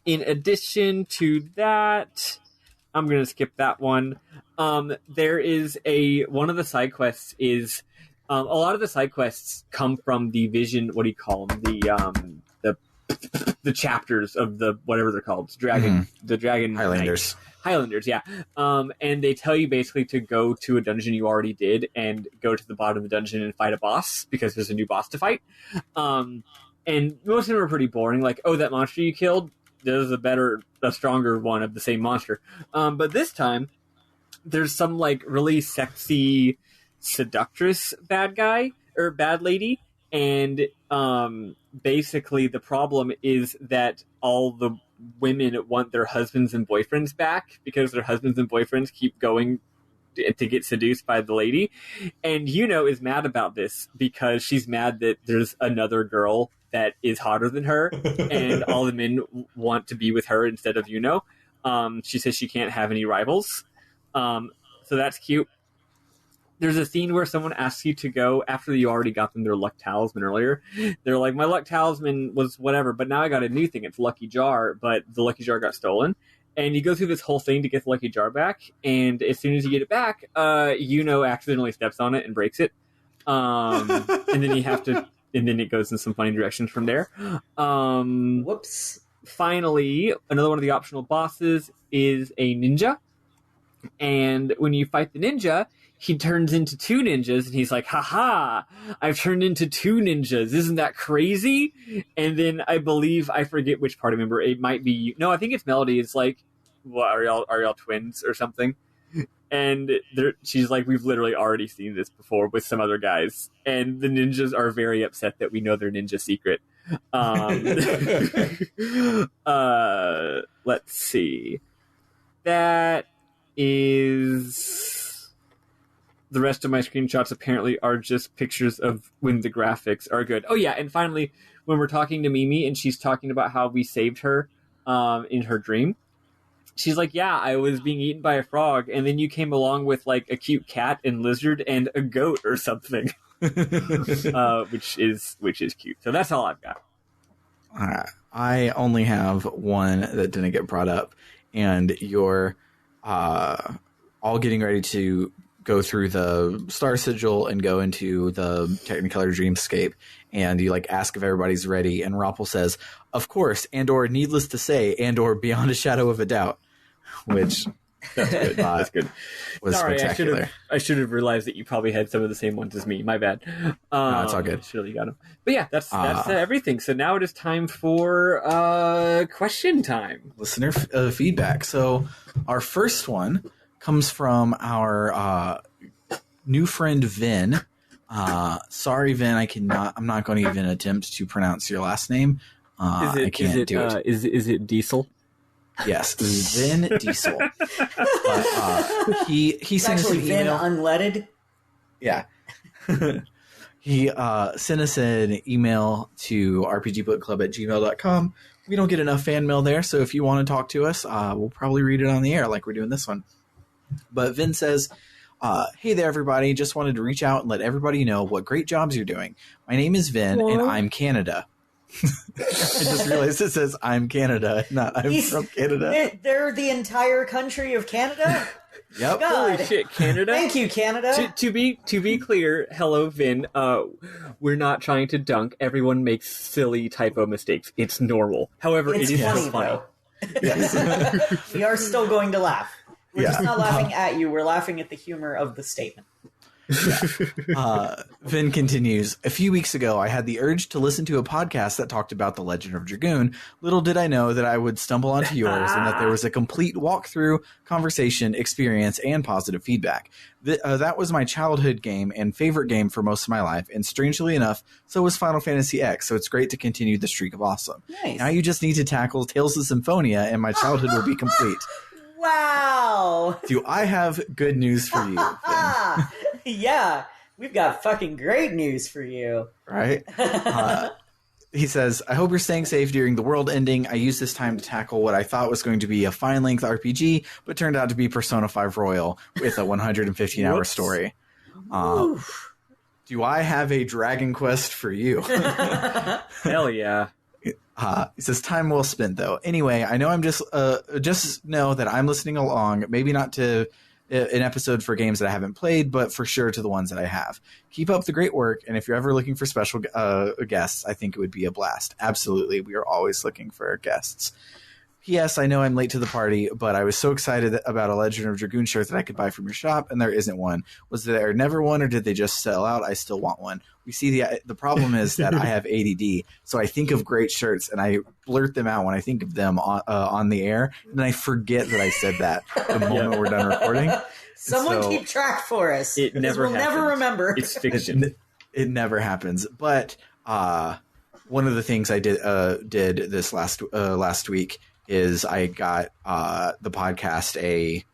addition to that, I'm going to skip that one. There is one of the side quests is, a lot of the side quests come from the vision, what do you call them? the chapters of the whatever they're called, the Dragon Highlanders. Highlanders, yeah. And they tell you basically to go to a dungeon you already did and go to the bottom of the dungeon and fight a boss because there's a new boss to fight. And most of them are pretty boring. Like, oh, that monster you killed, there's a stronger one of the same monster. But this time, there's some like really sexy seductress bad guy or bad lady, and basically the problem is that all the women want their husbands and boyfriends back because their husbands and boyfriends keep going to get seduced by the lady, and Yuno is mad about this because she's mad that there's another girl that is hotter than her and all the men want to be with her instead of Yuno. She says she can't have any rivals. So that's cute. There's a scene where someone asks you to go after you already got them their luck talisman earlier. They're like, my luck talisman was whatever, but now I got a new thing. It's Lucky Jar, but the Lucky Jar got stolen. And you go through this whole thing to get the Lucky Jar back, and as soon as you get it back, Yuno accidentally steps on it and breaks it. And then you have to, and then it goes in some funny directions from there. Whoops. Finally, another one of the optional bosses is a ninja. And when you fight the ninja, he turns into two ninjas, and he's like, haha, I've turned into two ninjas. Isn't that crazy? And then I believe, I forget which party member, it might be, no, I think it's Melody. It's like, well, are y'all twins or something? And she's like, we've literally already seen this before with some other guys. And the ninjas are very upset that we know their ninja secret. Let's see. That is... The rest of my screenshots apparently are just pictures of when the graphics are good. Oh yeah, and finally, when we're talking to Mimi and she's talking about how we saved her in her dream, she's like, yeah, I was being eaten by a frog, and then you came along with like a cute cat and lizard and a goat or something, which is cute. So that's all I've got. I only have one that didn't get brought up, and you're all getting ready to go through the Star Sigil and go into the Technicolor Dreamscape, and you like ask if everybody's ready, and Roppel says, of course, and/or needless to say, and/or beyond a shadow of a doubt, which that's good. That's good. Was Sorry, spectacular. I should have realized that you probably had some of the same ones as me. My bad. No, it's all good. Surely you got them. But yeah, that's everything. So now it is time for question time. Listener feedback. So our first one comes from our new friend Vin. Sorry, Vin, I'm not going to even attempt to pronounce your last name. I can't do it. Is it Diesel? Yes, Vin Diesel. But, he sent us an email. Vin Unleaded. Yeah. He sent us an email to rpgbookclub@gmail.com. We don't get enough fan mail there, so if you want to talk to us, we'll probably read it on the air like we're doing this one. But Vin says, hey there, everybody. Just wanted to reach out and let everybody know what great jobs you're doing. My name is Vin, and I'm Canada. I just realized it says I'm Canada, not I'm from Canada. They're the entire country of Canada? Yep. God. Holy shit, Canada. Thank you, Canada. To be clear, hello, Vin. We're not trying to dunk. Everyone makes silly typo mistakes. It's normal. However, It's it is funny, funny. Yes. We are still going to laugh. We're just not laughing at you. We're laughing at the humor of the statement. Vin continues, a few weeks ago I had the urge to listen to a podcast that talked about The Legend of Dragoon. Little did I know that I would stumble onto yours and that there was a complete walkthrough, conversation, experience, and positive feedback. That was my childhood game and favorite game for most of my life, and strangely enough, so was Final Fantasy X, so it's great to continue the streak of awesome. Nice. Now you just need to tackle Tales of Symphonia and my childhood will be complete. Wow. Do I have good news for you, Vin? Yeah, we've got fucking great news for you. Right? He says, I hope you're staying safe during the world ending. I used this time to tackle what I thought was going to be a fine-length RPG, but turned out to be Persona 5 Royal with a 115-hour story. Do I have a Dragon Quest for you? Hell yeah. He says, time well spent, though. Anyway, I know I'm just know that I'm listening along, maybe not to an episode for games that I haven't played, but for sure to the ones that I have. Keep up the great work, and if you're ever looking for special guests, I think it would be a blast. Absolutely, we are always looking for guests. P.S. I know I'm late to the party, but I was so excited about a Legend of Dragoon shirt that I could buy from your shop, and there isn't one. Was there never one, or did they just sell out? I still want one. We see the problem is that I have ADD, so I think of great shirts, and I blurt them out when I think of them on the air, and then I forget that I said that the moment we're done recording. Someone keep track for us. It never happens. We'll never remember. It's fiction. It never happens. But one of the things I did this last week is I got the podcast a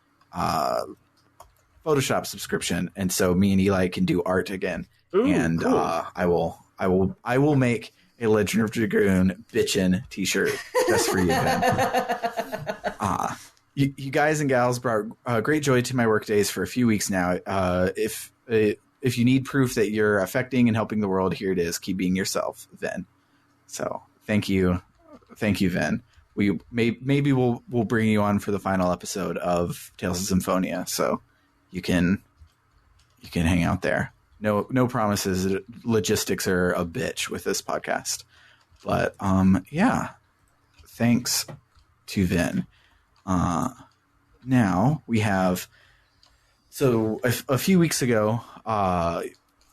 Photoshop subscription, and so me and Eli can do art again. Ooh, and cool. I will make a Legend of Dragoon bitchin' t-shirt just for you, Ben. You guys and gals brought great joy to my work days for a few weeks now. If you need proof that you're affecting and helping the world, here it is. Keep being yourself, Ven. So thank you, Ven. Maybe we'll bring you on for the final episode of Tales of Symphonia, so you can hang out there. No promises. Logistics are a bitch with this podcast, but yeah. Thanks to Vin. Now we have. So a few weeks ago,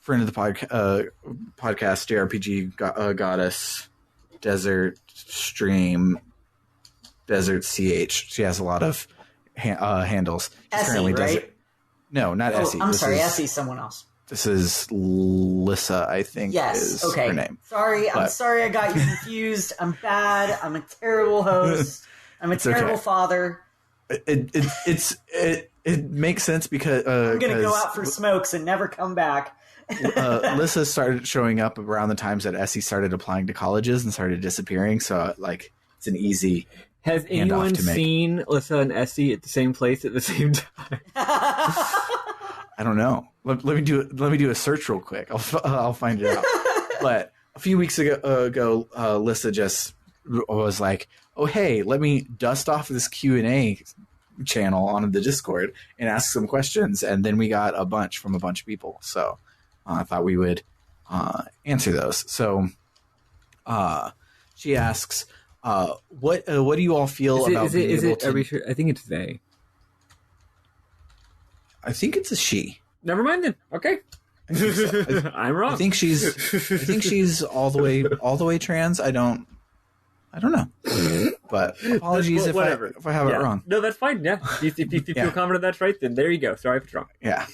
friend of the podcast, JRPG Goddess, Desert Stream. Desert CH. She has a lot of handles. She's Essie, right? Desert. No, not Essie. I'm sorry, Essie's someone else. This is Lissa, I think. Yes. Is okay. her name. Sorry, I'm sorry I got you confused. I'm bad. I'm a terrible host. I'm a terrible father. It makes sense because I'm gonna go out for smokes and never come back. Lissa started showing up around the times that Essie started applying to colleges and started disappearing. So it's an easy. Has anyone seen Lissa and Essie at the same place at the same time? I don't know. Let me do a search real quick. I'll find it out. But a few weeks ago, Lissa just was like, "Oh hey, let me dust off this Q&A channel on the Discord and ask some questions." And then we got a bunch from a bunch of people. So I thought we would answer those. So she asks. What do you all feel about being able to... Are we sure? I think it's they. I think it's a she. Never mind then. Okay. I'm wrong. I think she's all the way trans. I don't know. But apologies if I have it wrong. No, that's fine. Yeah. If you feel confident that's right, then there you go. Sorry if it's wrong. Yeah.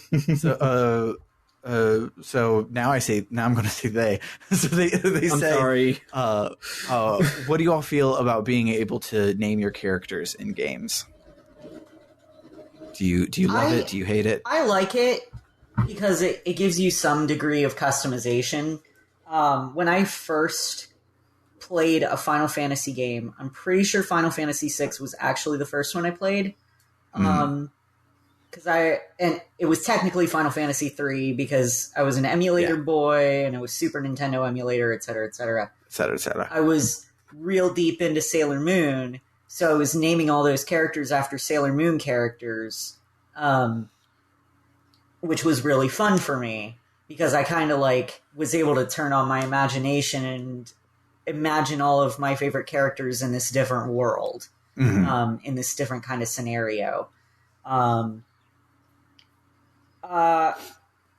So now I'm going to say they. So they I'm say, sorry. What do you all feel about being able to name your characters in games? Do you love it? Do you hate it? I like it because it gives you some degree of customization. When I first played a Final Fantasy game, I'm pretty sure Final Fantasy VI was actually the first one I played. And it was technically Final Fantasy 3 because I was an emulator boy and it was Super Nintendo emulator, et cetera, et cetera. Et cetera, et cetera. I was real deep into Sailor Moon, so I was naming all those characters after Sailor Moon characters, which was really fun for me because I kind of was able to turn on my imagination and imagine all of my favorite characters in this different world, in this different kind of scenario. I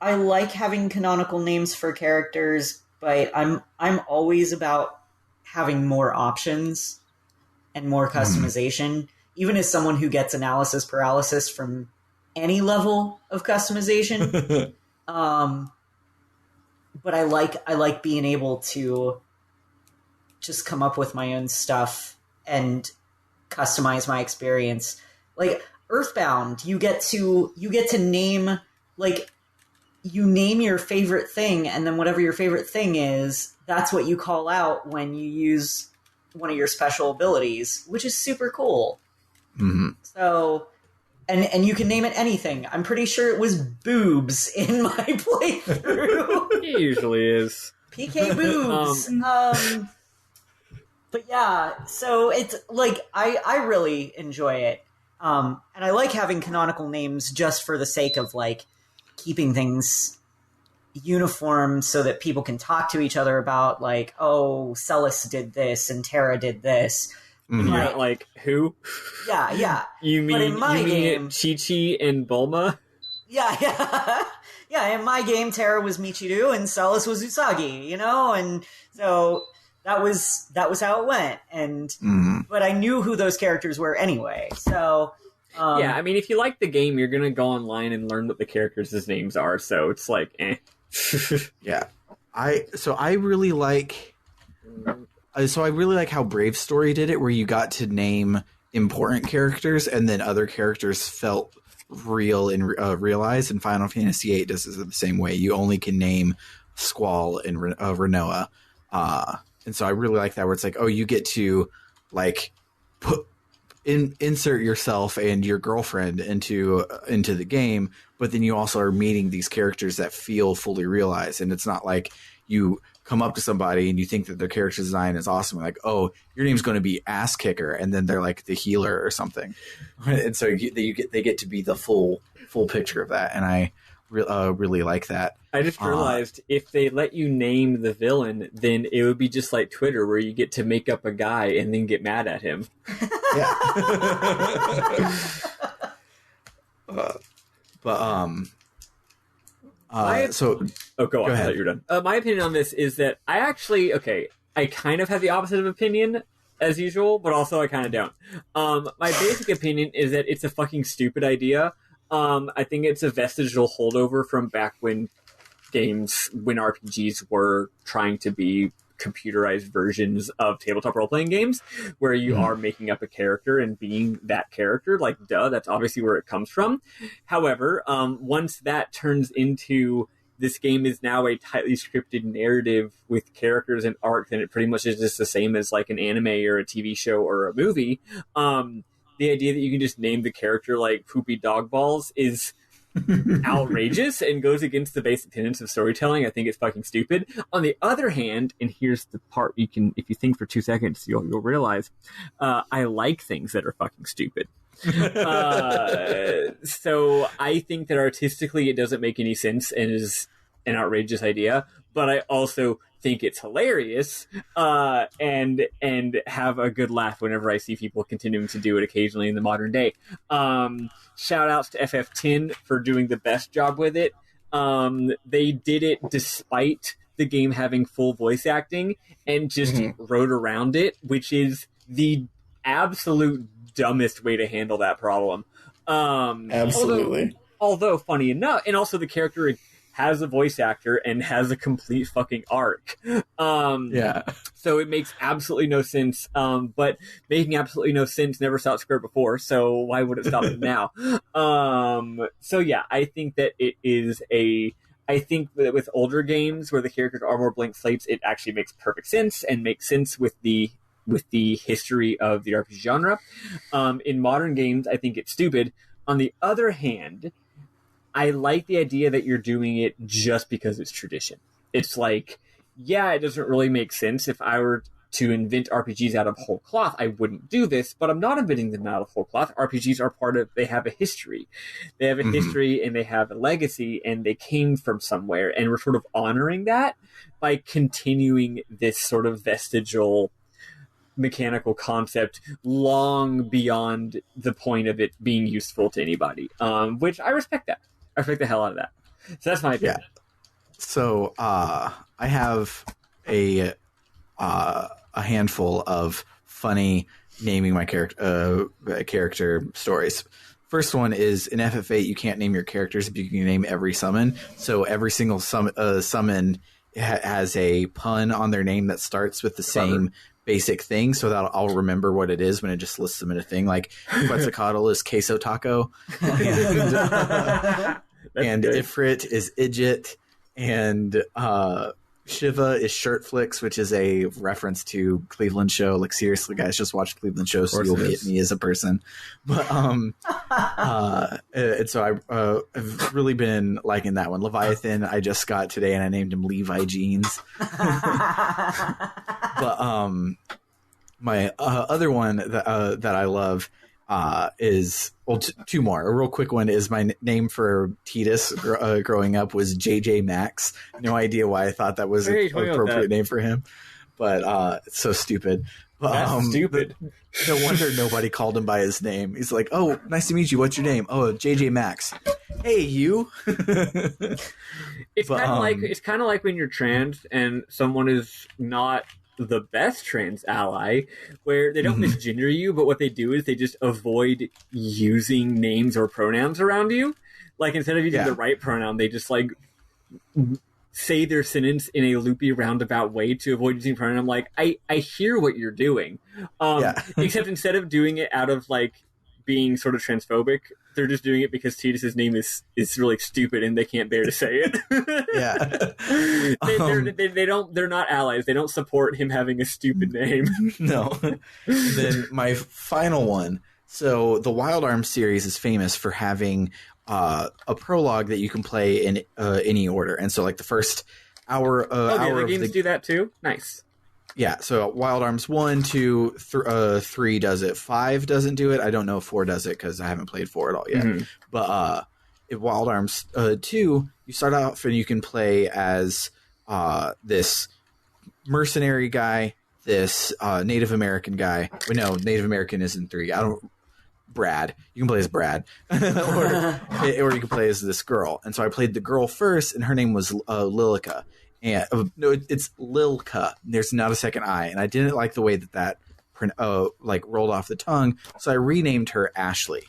like having canonical names for characters, but I'm always about having more options and more customization. Even as someone who gets analysis paralysis from any level of customization, but I like being able to just come up with my own stuff and customize my experience. Like Earthbound, you get to name, you name your favorite thing, and then whatever your favorite thing is, that's what you call out when you use one of your special abilities, which is super cool. Mm-hmm. So, and you can name it anything. I'm pretty sure it was boobs in my playthrough. It usually is. PK boobs. But yeah, so it's I really enjoy it. And I like having canonical names just for the sake of, like, keeping things uniform so that people can talk to each other about, like, oh, Celis did this and Terra did this. Mm-hmm. Yeah, like, who? Yeah. You mean Chi-Chi and Bulma? Yeah. Yeah, in my game, Terra was Michiru and Celis was Usagi, you know? And so that was how it went. And but I knew who those characters were anyway. So yeah, I mean, if you like the game, you're gonna go online and learn what the characters' names are. So it's like, eh. Yeah, I really like how Brave Story did it, where you got to name important characters, and then other characters felt real and realized. And Final Fantasy VIII does it the same way. You only can name Squall and Renoa, and so I really like that, where it's like, oh, you get to like insert yourself and your girlfriend into the game, but then you also are meeting these characters that feel fully realized, and it's not like you come up to somebody and you think that their character design is awesome, like, oh, your name's going to be Ass Kicker, and then they're like the healer or something, and so they get to be the full picture of that, and I really like that. I just realized if they let you name the villain, then it would be just like Twitter, where you get to make up a guy and then get mad at him. Yeah. Go ahead. I thought you were done. My opinion on this is that I kind of have the opposite of opinion as usual, but also I kind of don't. My basic opinion is that it's a fucking stupid idea. I think it's a vestigial holdover from back when RPGs were trying to be computerized versions of tabletop role-playing games, where you are making up a character and being that character. Like, duh, that's obviously where it comes from. However, once that turns into this game is now a tightly scripted narrative with characters and arcs, and it pretty much is just the same as like an anime or a TV show or a movie, the idea that you can just name the character like Poopy Dog Balls is outrageous and goes against the basic tenets of storytelling. I think it's fucking stupid. On the other hand, and here's the part you can, if you think for 2 seconds, you'll realize, I like things that are fucking stupid. So I think that artistically it doesn't make any sense and is an outrageous idea, but I also think it's hilarious, and have a good laugh whenever I see people continuing to do it occasionally in the modern day. Shout outs to FF10 for doing the best job with it. They did it despite the game having full voice acting and just wrote around it, which is the absolute dumbest way to handle that problem. Absolutely. Although funny enough, and also the character has a voice actor and has a complete fucking arc. So it makes absolutely no sense. But making absolutely no sense never stopped Square before, so why would it stop it now? So yeah, I think that it is I think that with older games where the characters are more blank slates, it actually makes perfect sense and makes sense with the history of the RPG genre. In modern games, I think it's stupid. On the other hand, I like the idea that you're doing it just because it's tradition. It's like, yeah, it doesn't really make sense. If I were to invent RPGs out of whole cloth, I wouldn't do this, but I'm not inventing them out of whole cloth. RPGs are they have a history. They have a history and they have a legacy, and they came from somewhere, and we're sort of honoring that by continuing this sort of vestigial mechanical concept long beyond the point of it being useful to anybody, which I respect that. I respect the hell out of that. So that's my opinion. Yeah. So I have a handful of funny naming my character stories. First one is in FF8 you can't name your characters, but you can name every summon. So every single summon has a pun on their name that starts with the same basic thing, so that I'll remember what it is when it just lists them in a thing. Like Quetzalcoatl is Queso Taco, and Ifrit is Idjit, and Shiva is Shirt Flicks, which is a reference to Cleveland Show. Like, seriously, guys, just watch Cleveland Show so you'll get me as a person. But and so I've really been liking that one. Leviathan I just got today, and I named him Levi Jeans. But my other one that I love is, well, two more. A real quick one is my name for Titus growing up was JJ Max. No idea why I thought that was an appropriate name for him, but it's so stupid. That's stupid. No wonder nobody called him by his name. He's like, "Oh, nice to meet you. What's your name?" "Oh, JJ Max." "Hey, you." It's kind of like when you're trans and someone is not the best trans ally, where they don't misgender you, but what they do is they just avoid using names or pronouns around you. Like, instead of using the right pronoun, they just like say their sentence in a loopy roundabout way to avoid using pronoun. I'm like, I hear what you're doing. Except instead of doing it out of like being sort of transphobic, they're just doing it because Titus's name is really stupid and they can't bear to say it. They're not allies. They don't support him having a stupid name. No. Then my final one. So the Wild Arms series is famous for having a prologue that you can play in any order, and so like the first hour. The games do that too. Nice. Yeah, so Wild Arms 1, 2, 3 does it. 5 doesn't do it. I don't know if 4 does it because I haven't played 4 at all yet. But in Wild Arms 2, you start off and you can play as this mercenary guy, this Native American guy. Well, no, Native American is in 3. Brad. You can play as Brad. or you can play as this girl. And so I played the girl first, and her name was Lilica. And no, it's Lilka. There's not a second I, and I didn't like the way that rolled off the tongue, so I renamed her Ashley.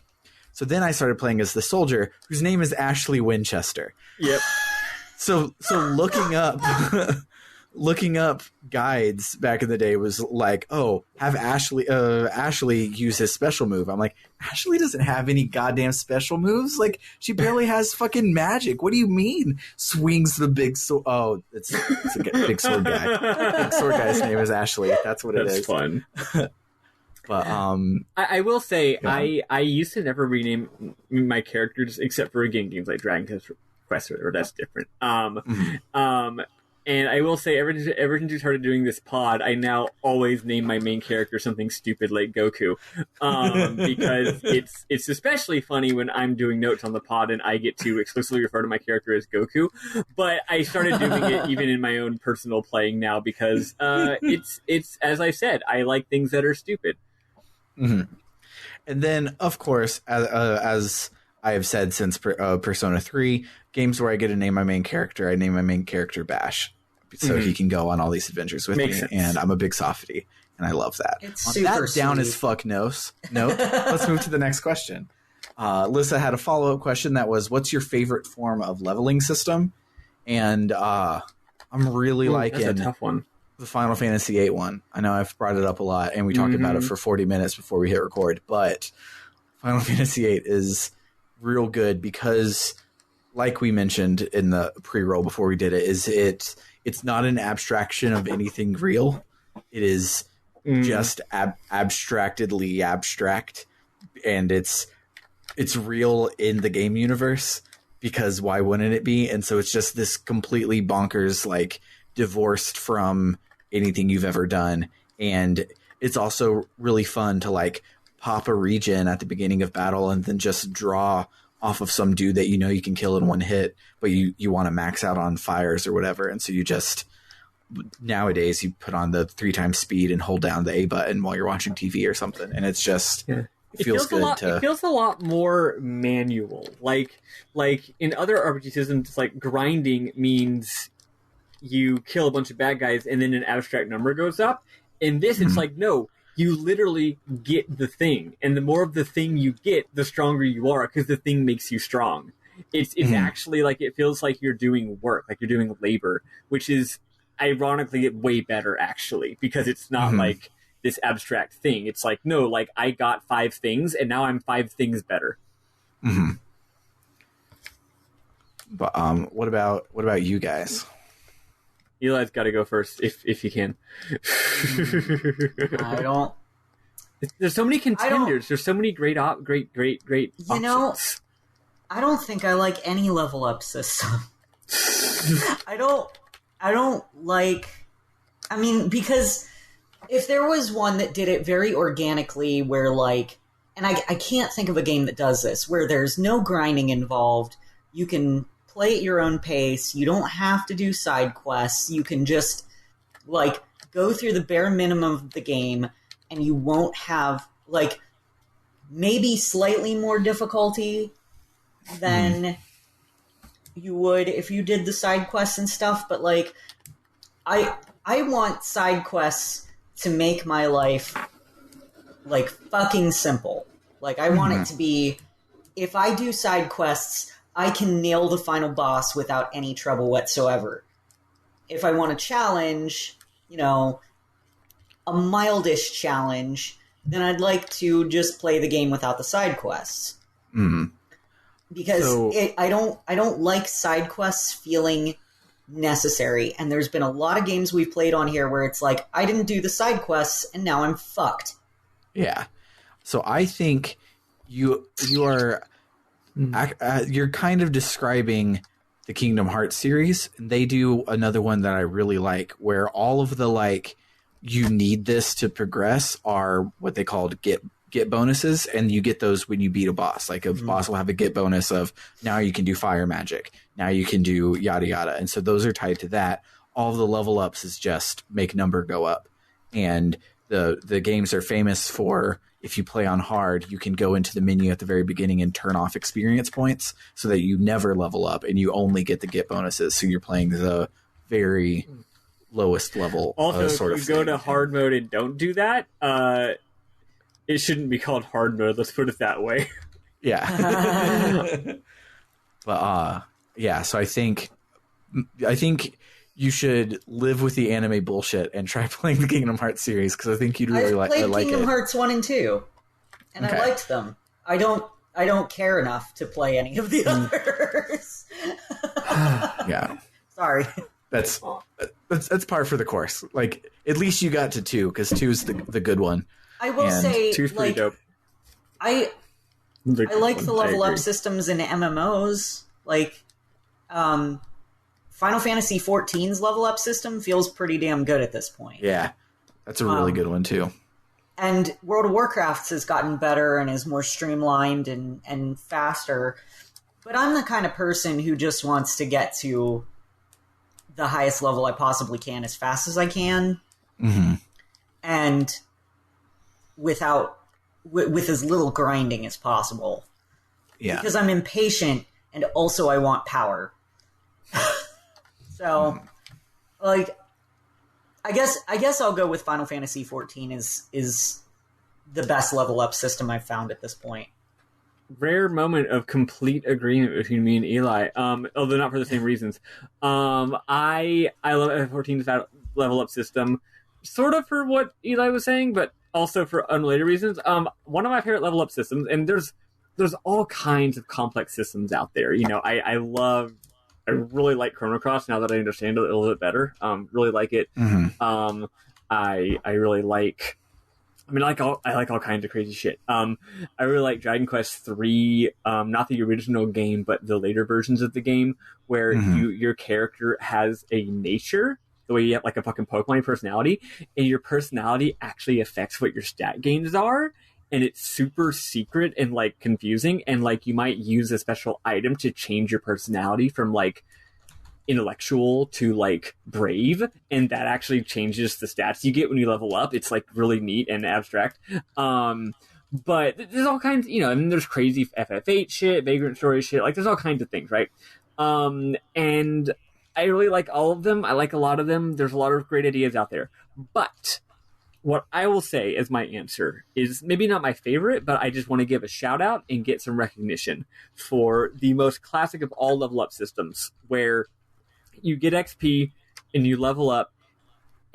So then I started playing as the soldier, whose name is Ashley Winchester. Yep. So looking up guides back in the day was like, oh, have Ashley use his special move. I'm like, Ashley doesn't have any goddamn special moves. Like, she barely has fucking magic. What do you mean? Swings the big sword. Oh, it's a big sword guy. Big sword guy's name is Ashley. That's what it is. That's fun. But I will say, I used to never rename my characters except for games like Dragon Quest, or that's different. And I will say, ever since we started doing this pod, I now always name my main character something stupid like Goku, because it's especially funny when I'm doing notes on the pod and I get to explicitly refer to my character as Goku. But I started doing it even in my own personal playing now because it's as I said, I like things that are stupid. And then, of course, as I have said since Persona 3, games where I get to name my main character, I name my main character Bash. So he can go on all these adventures with me. Sense. And I'm a big softie, and I love that. It's on super that sweet. down as fuck note, let's move to the next question. Lissa had a follow-up question that was, what's your favorite form of leveling system? And I'm really liking that's a tough one. The Final Fantasy VIII one. I know I've brought it up a lot, and we talked about it for 40 minutes before we hit record, but Final Fantasy VIII is real good because, like we mentioned in the pre-roll before we did it, it's not an abstraction of anything real. It is just abstractedly abstract, and it's real in the game universe, because why wouldn't it be? And so it's just this completely bonkers, like, divorced from anything you've ever done. And it's also really fun to, like, pop a regen at the beginning of battle and then just draw off of some dude that you know you can kill in one hit, but you want to max out on fires or whatever. And so you just, nowadays, you put on the 3x speed and hold down the A button while you're watching TV or something. And it's just, it feels good. It feels a lot more manual. Like in other RPG systems, like grinding means you kill a bunch of bad guys and then an abstract number goes up. In this, it's like, no, you literally get the thing, and the more of the thing you get, the stronger you are, because the thing makes you strong. It's actually like, it feels like you're doing work, like you're doing labor, which is ironically way better, actually, because it's not like this abstract thing. It's like, no, like I got 5 things, and now I'm 5 things better. But what about you guys? Eli's got to go first if you can. I don't. There's so many contenders. There's so many great options. You know, I don't think I like any level up system. I don't like. I mean, because if there was one that did it very organically, where like and I can't think of a game that does this, where there's no grinding involved. You can play at your own pace. You don't have to do side quests. You can just, like, go through the bare minimum of the game, and you won't have, like, maybe slightly more difficulty than you would if you did the side quests and stuff, but, like, I want side quests to make my life, like, fucking simple. Like, I want it to be, if I do side quests, I can nail the final boss without any trouble whatsoever. If I want a challenge, you know, a mildish challenge, then I'd like to just play the game without the side quests. Because I don't like side quests feeling necessary, and there's been a lot of games we've played on here where it's like, I didn't do the side quests, and now I'm fucked. Yeah. So I think you are you're kind of describing the Kingdom Hearts series. They do another one that I really like, where all of the, like, you need this to progress are what they called get bonuses, and you get those when you beat a boss. Like, a boss will have a get bonus of, now you can do fire magic, now you can do yada yada, and so those are tied to that. All of the level ups is just make number go up, and the games are famous for, if you play on hard, you can go into the menu at the very beginning and turn off experience points so that you never level up and you only get the get bonuses, so you're playing the very lowest level. Also, sort if of you thing. go to hard mode and don't do that, it shouldn't be called hard mode. Let's put it that way. Yeah. But yeah. So I think you should live with the anime bullshit and try playing the Kingdom Hearts series, because I think you'd really like it. I played Kingdom Hearts 1 and 2, and I liked them. I don't care enough to play any of the others. Yeah. Sorry. That's par for the course. Like, at least you got to 2, because 2's the good one. I will say, 2's pretty like, dope. I like the level up systems in MMOs. Like, Final Fantasy XIV's level up system feels pretty damn good at this point. Yeah, that's a really good one too. And World of Warcraft has gotten better and is more streamlined and faster. But I'm the kind of person who just wants to get to the highest level I possibly can as fast as I can. And with as little grinding as possible. Yeah. Because I'm impatient, and also I want power. So, like, I guess I'll go with Final Fantasy XIV is the best level up system I've found at this point. Rare moment of complete agreement between me and Eli. Although not for the same reasons. I love FF14's level up system, sort of for what Eli was saying, but also for unrelated reasons. One of my favorite level up systems, and there's all kinds of complex systems out there. You know, I really like Chrono Cross now that I understand it a little bit better. Really like it. I really like. I mean, I like all kinds of crazy shit. I really like Dragon Quest III, not the original game, but the later versions of the game, where your character has a nature, the way you have like a fucking Pokemon personality, and your personality actually affects what your stat gains are. And it's super secret and, like, confusing, and, like, you might use a special item to change your personality from, like, intellectual to, like, brave, and that actually changes the stats you get when you level up. It's, like, really neat and abstract. But there's all kinds, you know, and there's crazy FF8 shit, Vagrant Story shit, like, there's all kinds of things, right? And I really like all of them. I like a lot of them. There's a lot of great ideas out there. But what I will say as my answer is maybe not my favorite, but I just want to give a shout out and get some recognition for the most classic of all level up systems, where you get XP and you level up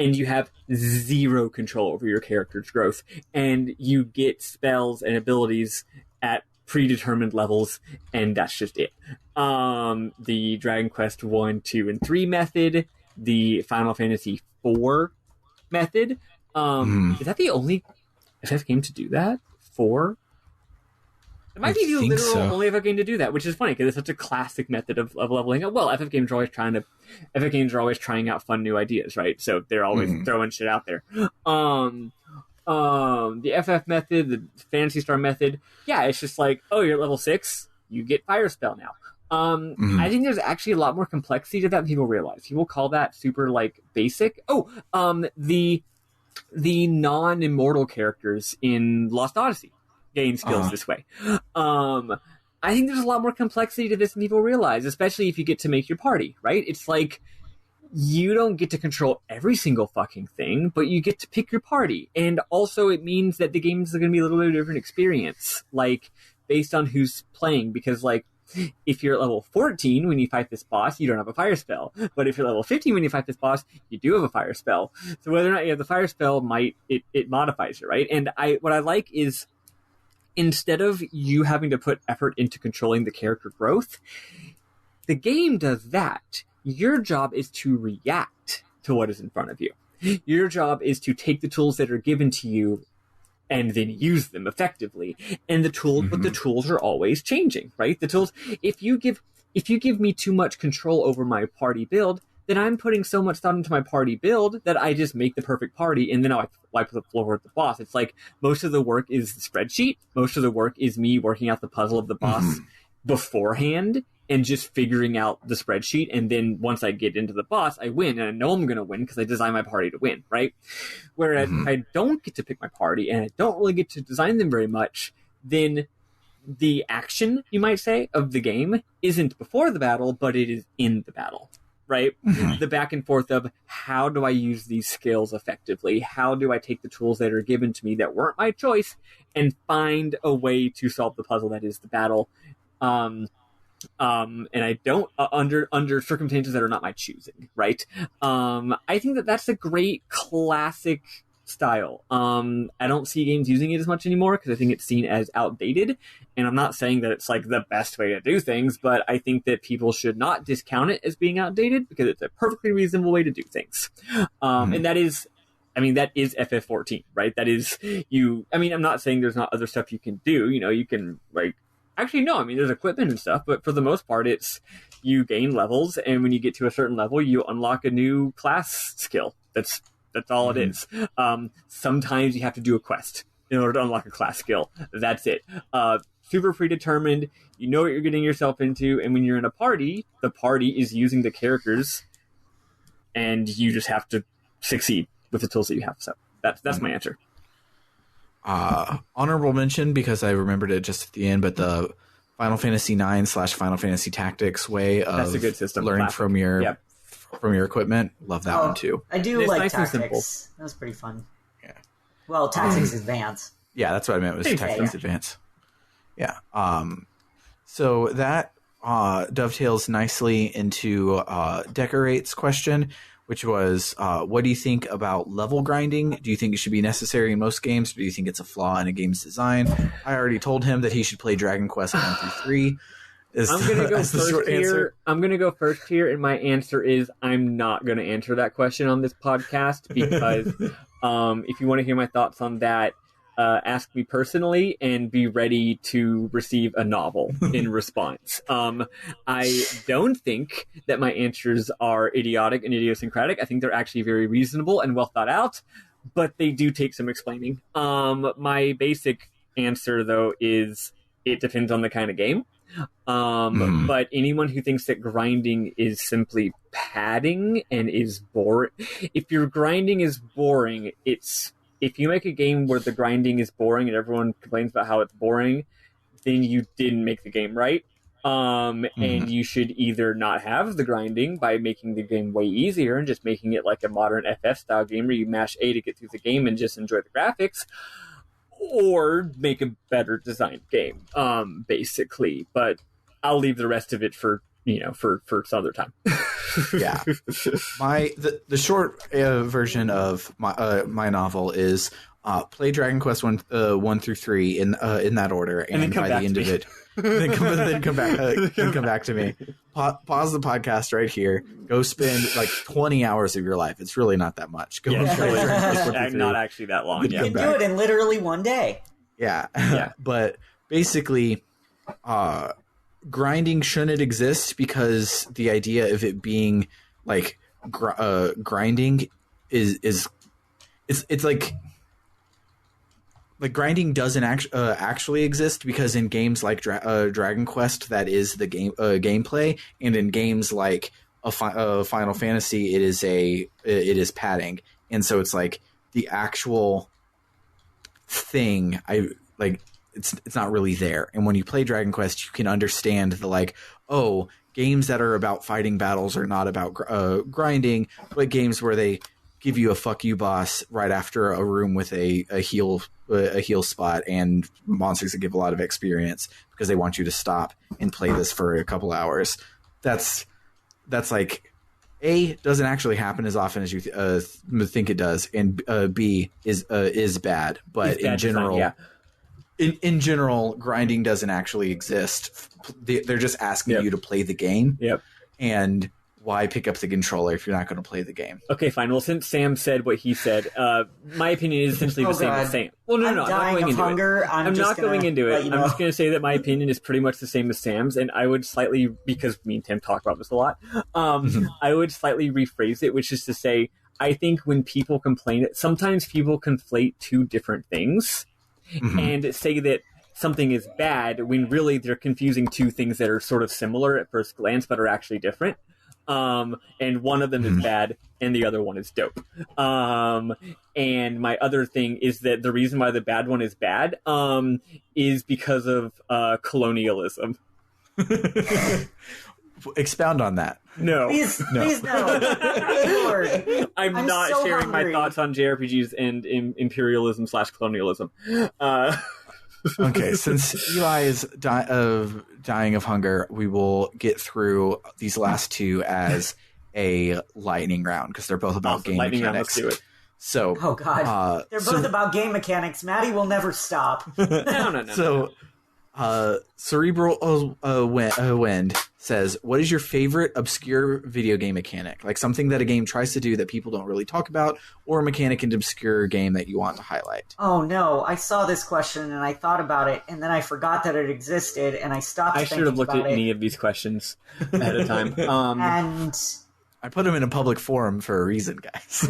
and you have zero control over your character's growth, and you get spells and abilities at predetermined levels, and that's just it. The Dragon Quest 1, 2, and 3 method, the Final Fantasy 4 method. Is that the only FF game to do that? 4? It might be the literal only FF game to do that, which is funny because it's such a classic method of leveling up. Well, FF games are always trying out fun new ideas, right? So they're always throwing shit out there. The FF method, the Fantasy Star method, yeah, it's just like, oh, you're at level 6, you get Fire Spell now. I think there's actually a lot more complexity to that than people realize. People call that super, like, basic. The non-immortal characters in Lost Odyssey gain skills this way. I think there's a lot more complexity to this than people realize, especially if you get to make your party, right? It's like, you don't get to control every single fucking thing, but you get to pick your party. And also it means that the games are going to be a little bit of a different experience, like, based on who's playing. Because, like, if you're at level 14 when you fight this boss, you don't have a fire spell. But if you're level 15 when you fight this boss, you do have a fire spell. So whether or not you have the fire spell, it modifies it, right? And what I like is, instead of you having to put effort into controlling the character growth, the game does that. Your job is to react to what is in front of you. Your job is to take the tools that are given to you and then use them effectively. And the tools are always changing, right? The tools, if you give me too much control over my party build, then I'm putting so much thought into my party build that I just make the perfect party, and then I wipe the floor with the boss. It's like, most of the work is the spreadsheet. Most of the work is me working out the puzzle of the boss beforehand, and just figuring out the spreadsheet, and then once I get into the boss, I win, and I know I'm going to win because I designed my party to win, right? Whereas if I don't get to pick my party, and I don't really get to design them very much, then the action, you might say, of the game isn't before the battle, but it is in the battle, right? The back and forth of, how do I use these skills effectively? How do I take the tools that are given to me that weren't my choice and find a way to solve the puzzle that is the battle? And I don't under circumstances that are not my choosing, right? I think that's a great classic style. I don't see games using it as much anymore because I think it's seen as outdated. And I'm not saying that it's like the best way to do things, but I think that people should not discount it as being outdated because it's a perfectly reasonable way to do things. And that is FF14, right? That is I'm not saying there's not other stuff you can do. You can, like, actually, no, there's equipment and stuff, but for the most part, it's, you gain levels, and when you get to a certain level, you unlock a new class skill. That's all it is. Sometimes you have to do a quest in order to unlock a class skill. That's it. Super predetermined. You know what you're getting yourself into, and when you're in a party, the party is using the characters, and you just have to succeed with the tools that you have. So that's my answer. Honorable mention, because I remembered it just at the end, but the Final Fantasy IX / Final Fantasy Tactics way of that's a good system. Learning from your equipment. Love that one too. I do like nice Tactics. That was pretty fun. Yeah. Well, Tactics Advance. Yeah, that's what I meant, was Tactics Advance. Yeah. So that dovetails nicely into Decorate's question, which was, what do you think about level grinding? Do you think it should be necessary in most games? Do you think it's a flaw in a game's design? I already told him that he should play Dragon Quest 1 through 3. I'm going to go first here. I'm going to go first here, and my answer is, I'm not going to answer that question on this podcast, because if you want to hear my thoughts on that, ask me personally and be ready to receive a novel in response. I don't think that my answers are idiotic and idiosyncratic. I think they're actually very reasonable and well thought out, but they do take some explaining. My basic answer, though, is it depends on the kind of game. But anyone who thinks that grinding is simply padding and is boring, if your grinding is boring, if you make a game where the grinding is boring and everyone complains about how it's boring, then you didn't make the game right. And you should either not have the grinding by making the game way easier and just making it like a modern FF style game where you mash A to get through the game and just enjoy the graphics, or make a better designed game, basically. But I'll leave the rest of it for some other time. Yeah. The short version of my novel is play Dragon Quest 1 through 3 in that order, and by the end of it, then come back to me. Pause the podcast right here. Go spend like 20 hours of your life. It's really not that much. Go not actually that long. You can do it in literally one day. Yeah. But basically, grinding shouldn't exist, because the idea of it being like grinding is it's like, like grinding doesn't actually exist, because in games like Dragon Quest, that is the gameplay, and in games like Final Fantasy, it is padding, and so it's like the actual thing. It's not really there. And when you play Dragon Quest, you can understand the like, oh, games that are about fighting battles are not about grinding, but games where they give you a fuck you boss right after a room with a heal spot and monsters that give a lot of experience because they want you to stop and play this for a couple hours. That's like, A, doesn't actually happen as often as you think it does, and B, is bad. But in general, design, yeah. in general, grinding doesn't actually exist. They're just asking you to play the game. Yep. And why pick up the controller if you're not going to play the game? Okay, fine. Well, since Sam said what he said, my opinion is essentially the same as Sam. Well, no, I'm not going into it. I'm not going into it. I'm just going to say that my opinion is pretty much the same as Sam's, and I would slightly, because me and Tim talk about this a lot, I would slightly rephrase it, which is to say, I think when people complain, sometimes people conflate two different things and say that something is bad when really they're confusing two things that are sort of similar at first glance but are actually different. And one of them is bad and the other one is dope. And my other thing is that the reason why the bad one is bad is because of colonialism. Expound on that. No. Please no. Lord. I'm not so sharing my thoughts on JRPGs and imperialism/colonialism. Okay, since Eli is dying of hunger, we will get through these last two as a lightning round, because they're both about game lightning mechanics. Round, let's do it. So, oh god, they're both about game mechanics. Maddy will never stop. No. So, Cerebral Wind says, what is your favorite obscure video game mechanic? Like something that a game tries to do that people don't really talk about, or a mechanic in an obscure game that you want to highlight? Oh no, I saw this question and I thought about it, and then I forgot that it existed, and I stopped I thinking should have looked at it. any of these questions ahead of time. And I put them in a public forum for a reason, guys.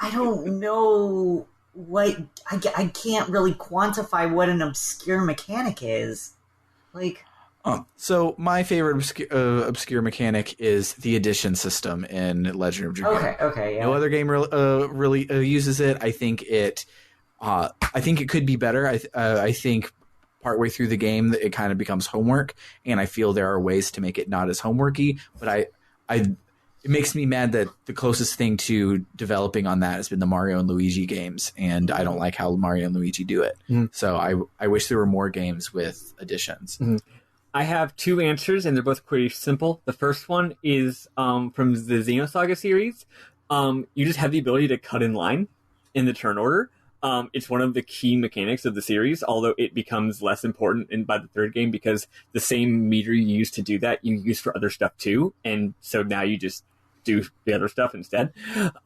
I don't know what... I can't really quantify what an obscure mechanic is. Like... So my favorite obscure mechanic is the addition system in Legend of Dragoon. Okay, yeah. No other game really uses it. I think it could be better. I think partway through the game it kind of becomes homework, and I feel there are ways to make it not as homeworky. But it makes me mad that the closest thing to developing on that has been the Mario and Luigi games, and I don't like how Mario and Luigi do it. So I wish there were more games with additions. I have two answers, and they're both pretty simple. The first one is from the Xenosaga series. You just have the ability to cut in line in the turn order. It's one of the key mechanics of the series, although it becomes less important by the third game, because the same meter you use to do that, you use for other stuff too, and so now you just do the other stuff instead.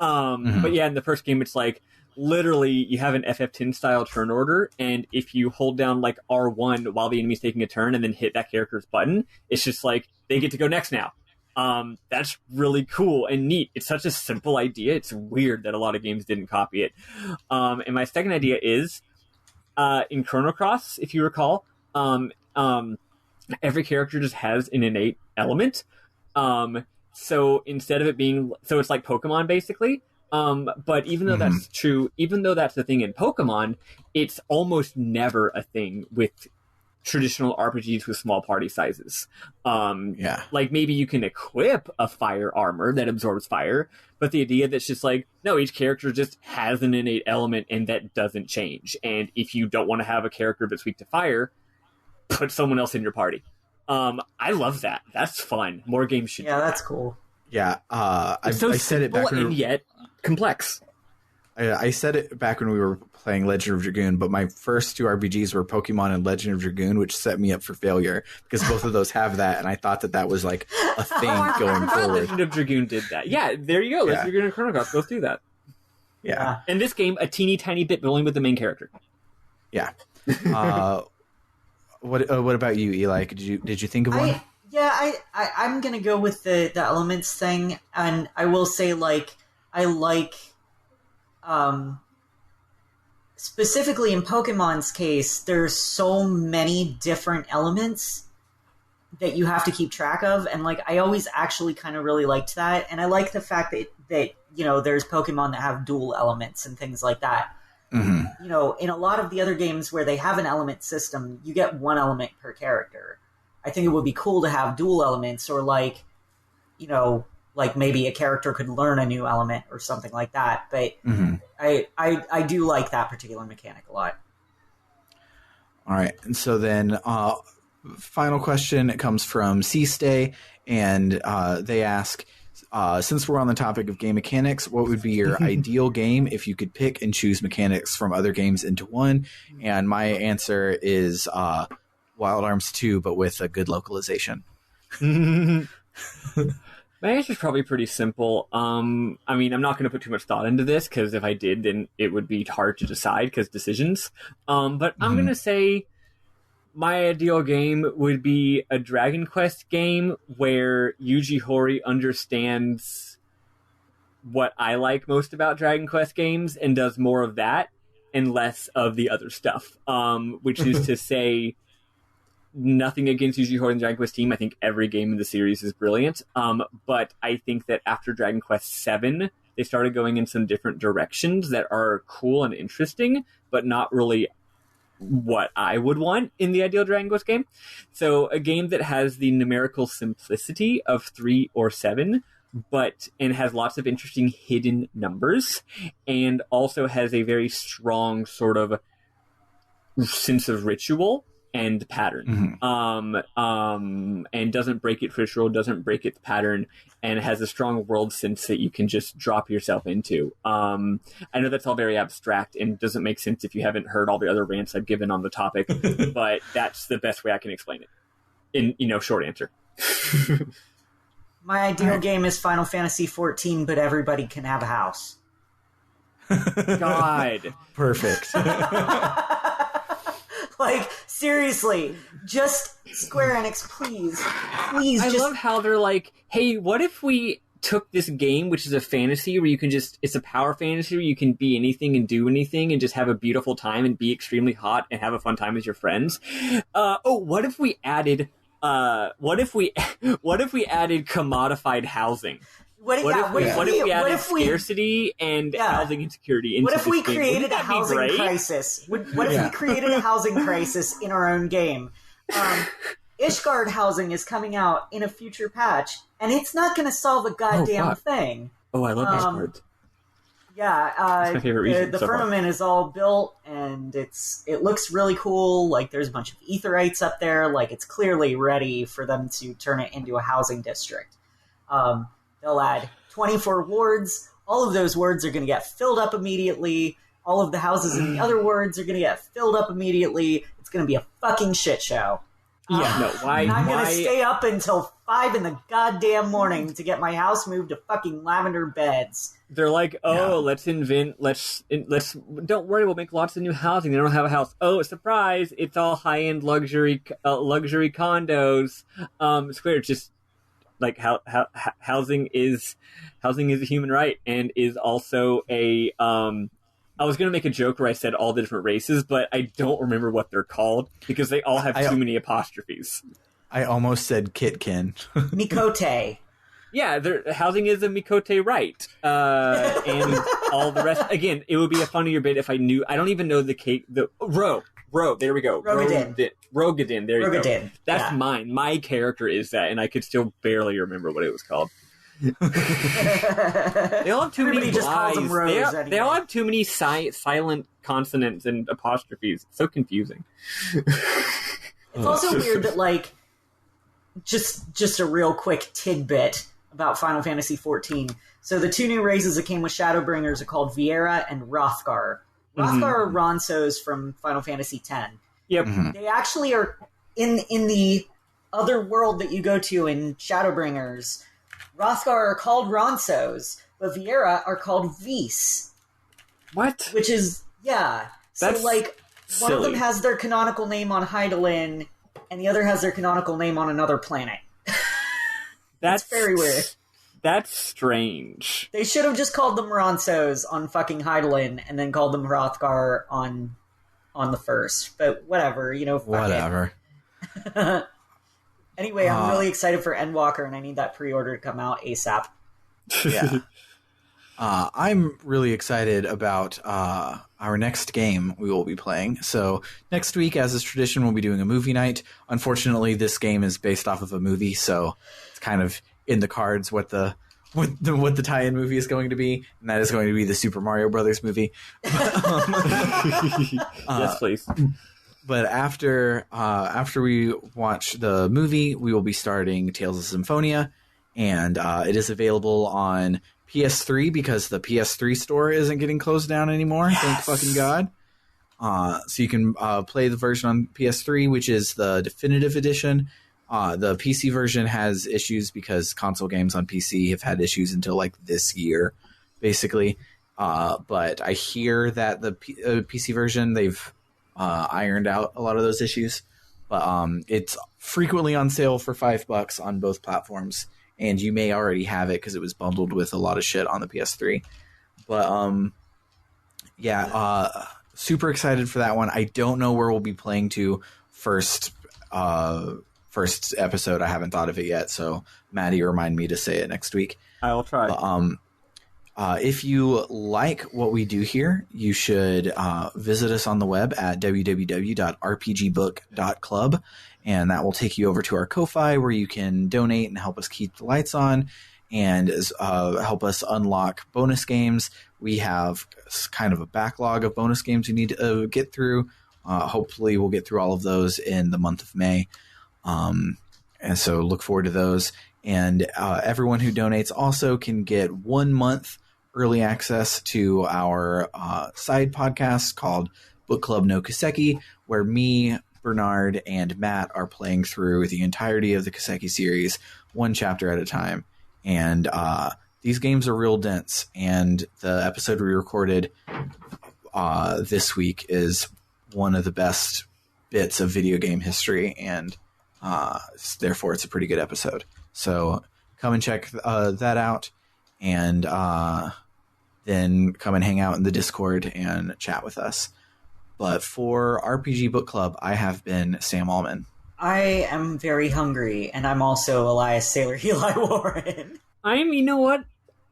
But yeah, in the first game, it's like, literally, you have an FF10 style turn order, and if you hold down like R1 while the enemy's taking a turn and then hit that character's button, it's just like, they get to go next now. That's really cool and neat. It's such a simple idea. It's weird that a lot of games didn't copy it. And my second idea is, in Chrono Cross, if you recall, every character just has an innate element. So instead of it being, so it's like Pokemon basically. But even though that's true, even though that's the thing in Pokemon, it's almost never a thing with traditional RPGs with small party sizes. Like maybe you can equip a fire armor that absorbs fire, but the idea that's just like, no, each character just has an innate element and that doesn't change. And if you don't want to have a character that's weak to fire, put someone else in your party. I love that. That's fun. More games should do that. Yeah, that's cool. Yeah, I said it back when and yet complex. I said it back when we were playing Legend of Dragoon, but my first two RPGs were Pokemon and Legend of Dragoon, which set me up for failure because both of those have that, and I thought that was like a thing going forward. Legend of Dragoon did that. Yeah, there you go. Legend of Dragoon and Chrono Cross both do that. Yeah. In this game, a teeny tiny bit, but only with the main character. Yeah. What about you, Eli? Did you think of one? I'm gonna go with the elements thing, and I will say, like, I like specifically in Pokemon's case, there's so many different elements that you have to keep track of, and like I always actually kind of really liked that, and I like the fact that you know there's Pokemon that have dual elements and things like that. Mm-hmm. You know, in a lot of the other games where they have an element system, you get one element per character. I think it would be cool to have dual elements, or like, you know, like maybe a character could learn a new element or something like that. But I do like that particular mechanic a lot. All right, and so then final question, it comes from C-Stay, and they ask, since we're on the topic of game mechanics, what would be your ideal game if you could pick and choose mechanics from other games into one? And my answer is Wild Arms 2, but with a good localization. My answer is probably pretty simple. I mean, I'm not going to put too much thought into this, because if I did, then it would be hard to decide, because decisions. But I'm going to say my ideal game would be a Dragon Quest game where Yuji Horii understands what I like most about Dragon Quest games and does more of that and less of the other stuff. Which is to say, nothing against Yuji Horii and the Dragon Quest team. I think every game in the series is brilliant. But I think that after Dragon Quest VII, they started going in some different directions that are cool and interesting, but not really what I would want in the ideal Dragon Quest game. So a game that has the numerical simplicity of 3 or 7, and has lots of interesting hidden numbers, and also has a very strong sort of sense of ritual and pattern. And doesn't break its ritual, doesn't break its pattern, and has a strong world sense that you can just drop yourself into. I know that's all very abstract and doesn't make sense if you haven't heard all the other rants I've given on the topic, but that's the best way I can explain it in, short answer. My ideal game is Final Fantasy XIV, but everybody can have a house. God. Perfect. Like, seriously, just Square Enix, please. I love how they're like, hey, what if we took this game, which is a fantasy where you can it's a power fantasy where you can be anything and do anything and just have a beautiful time and be extremely hot and have a fun time with your friends. What if we added commodified housing? What if we added scarcity and housing insecurity into What if this we game? created a housing crisis? What if we created a housing crisis in our own game? Ishgard housing is coming out in a future patch, and it's not going to solve a goddamn thing. Oh, I love Ishgard. Yeah, that's my favorite reason the so firmament far. Is all built, and it looks really cool. Like, there's a bunch of Aetherites up there. Like, it's clearly ready for them to turn it into a housing district. They'll add 24 wards. All of those wards are going to get filled up immediately. All of the houses in the other wards are going to get filled up immediately. It's going to be a fucking shit show. I'm going to stay up until 5 in the goddamn morning to get my house moved to fucking lavender beds. They're like, let's don't worry, we'll make lots of new housing. They don't have a house. Oh, surprise! It's all high-end luxury condos. Square, just like housing is a human right, and is also a I was going to make a joke where I said all the different races, but I don't remember what they're called because they all have too many apostrophes. I almost said Kitkin. Mikote. Yeah, housing is a Mikote right. And all the rest. Again, it would be a funnier bit if I knew. I don't even know the Ro, there we go. Rogadin, there you go. That's mine. My character is that, and I could still barely remember what it was called. They all have too many Y's. They all have too many silent consonants and apostrophes. It's so confusing. It's also weird that, like, just a real quick tidbit about Final Fantasy XIV. So the two new races that came with Shadowbringers are called Viera and Hrothgar. Hrothgar are Ronsos from Final Fantasy X. Yep. They actually are in the other world that you go to in Shadowbringers. Hrothgar are called Ronsos, but Viera are called Vis. What? Which is, yeah. That's so, like, one silly. of them has their canonical name on Hydaelyn, and the other has their canonical name on another planet. That's very weird. That's strange. They should have just called them Ronsos on fucking Heidelin and then called them Hrothgar on the first. But whatever, Whatever. Anyway, I'm really excited for Endwalker, and I need that pre-order to come out ASAP. Yeah. I'm really excited about our next game we will be playing. So next week, as is tradition, we'll be doing a movie night. Unfortunately, this game is based off of a movie, so it's kind of in the cards what the tie-in movie is going to be, and that is going to be the Super Mario Brothers movie. Yes, please. But after we watch the movie, we will be starting Tales of Symphonia, and it is available on PS3 because the PS3 store isn't getting closed down anymore. Yes. Thank fucking God. So you can play the version on PS3, which is the definitive edition. The PC version has issues because console games on PC have had issues until like this year, basically. But I hear that the PC version, they've ironed out a lot of those issues. But it's frequently on sale for $5 on both platforms, and you may already have it because it was bundled with a lot of shit on the PS3. But super excited for that one. I don't know where we'll be playing to first episode. I haven't thought of it yet, so Maddy, remind me to say it next week. I will try. But, if you like what we do here, you should visit us on the web at www.rpgbook.club, and that will take you over to our Ko-Fi where you can donate and help us keep the lights on and help us unlock bonus games. We have kind of a backlog of bonus games we need to get through. Hopefully we'll get through all of those in the month of May. And so look forward to those. And everyone who donates also can get 1 month early access to our side podcast called Book Club no Kiseki, where me, Bernard, and Matt are playing through the entirety of the Kiseki series, one chapter at a time. And these games are real dense, and the episode we recorded this week is one of the best bits of video game history, and therefore it's a pretty good episode. So come and check that out, and then come and hang out in the Discord and chat with us. But for RPG Book Club, I have been Sam Allman. I am very hungry, and I'm also Elias Sailor Eli Warren. You know what?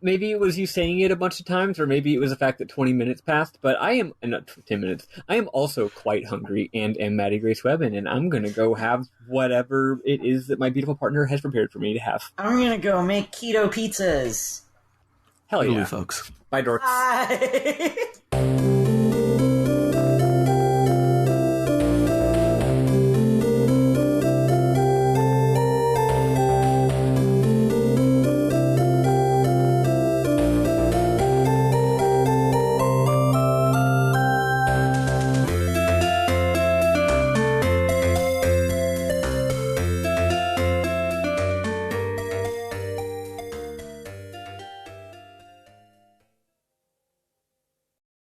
Maybe it was you saying it a bunch of times, or maybe it was the fact that 20 minutes passed, but I am, not 10 minutes, I am also quite hungry and am Maddy Grace Webbin, and I'm going to go have whatever it is that my beautiful partner has prepared for me to have. I'm going to go make keto pizzas. Hell yeah. Hello, folks. Bye, dorks. Bye.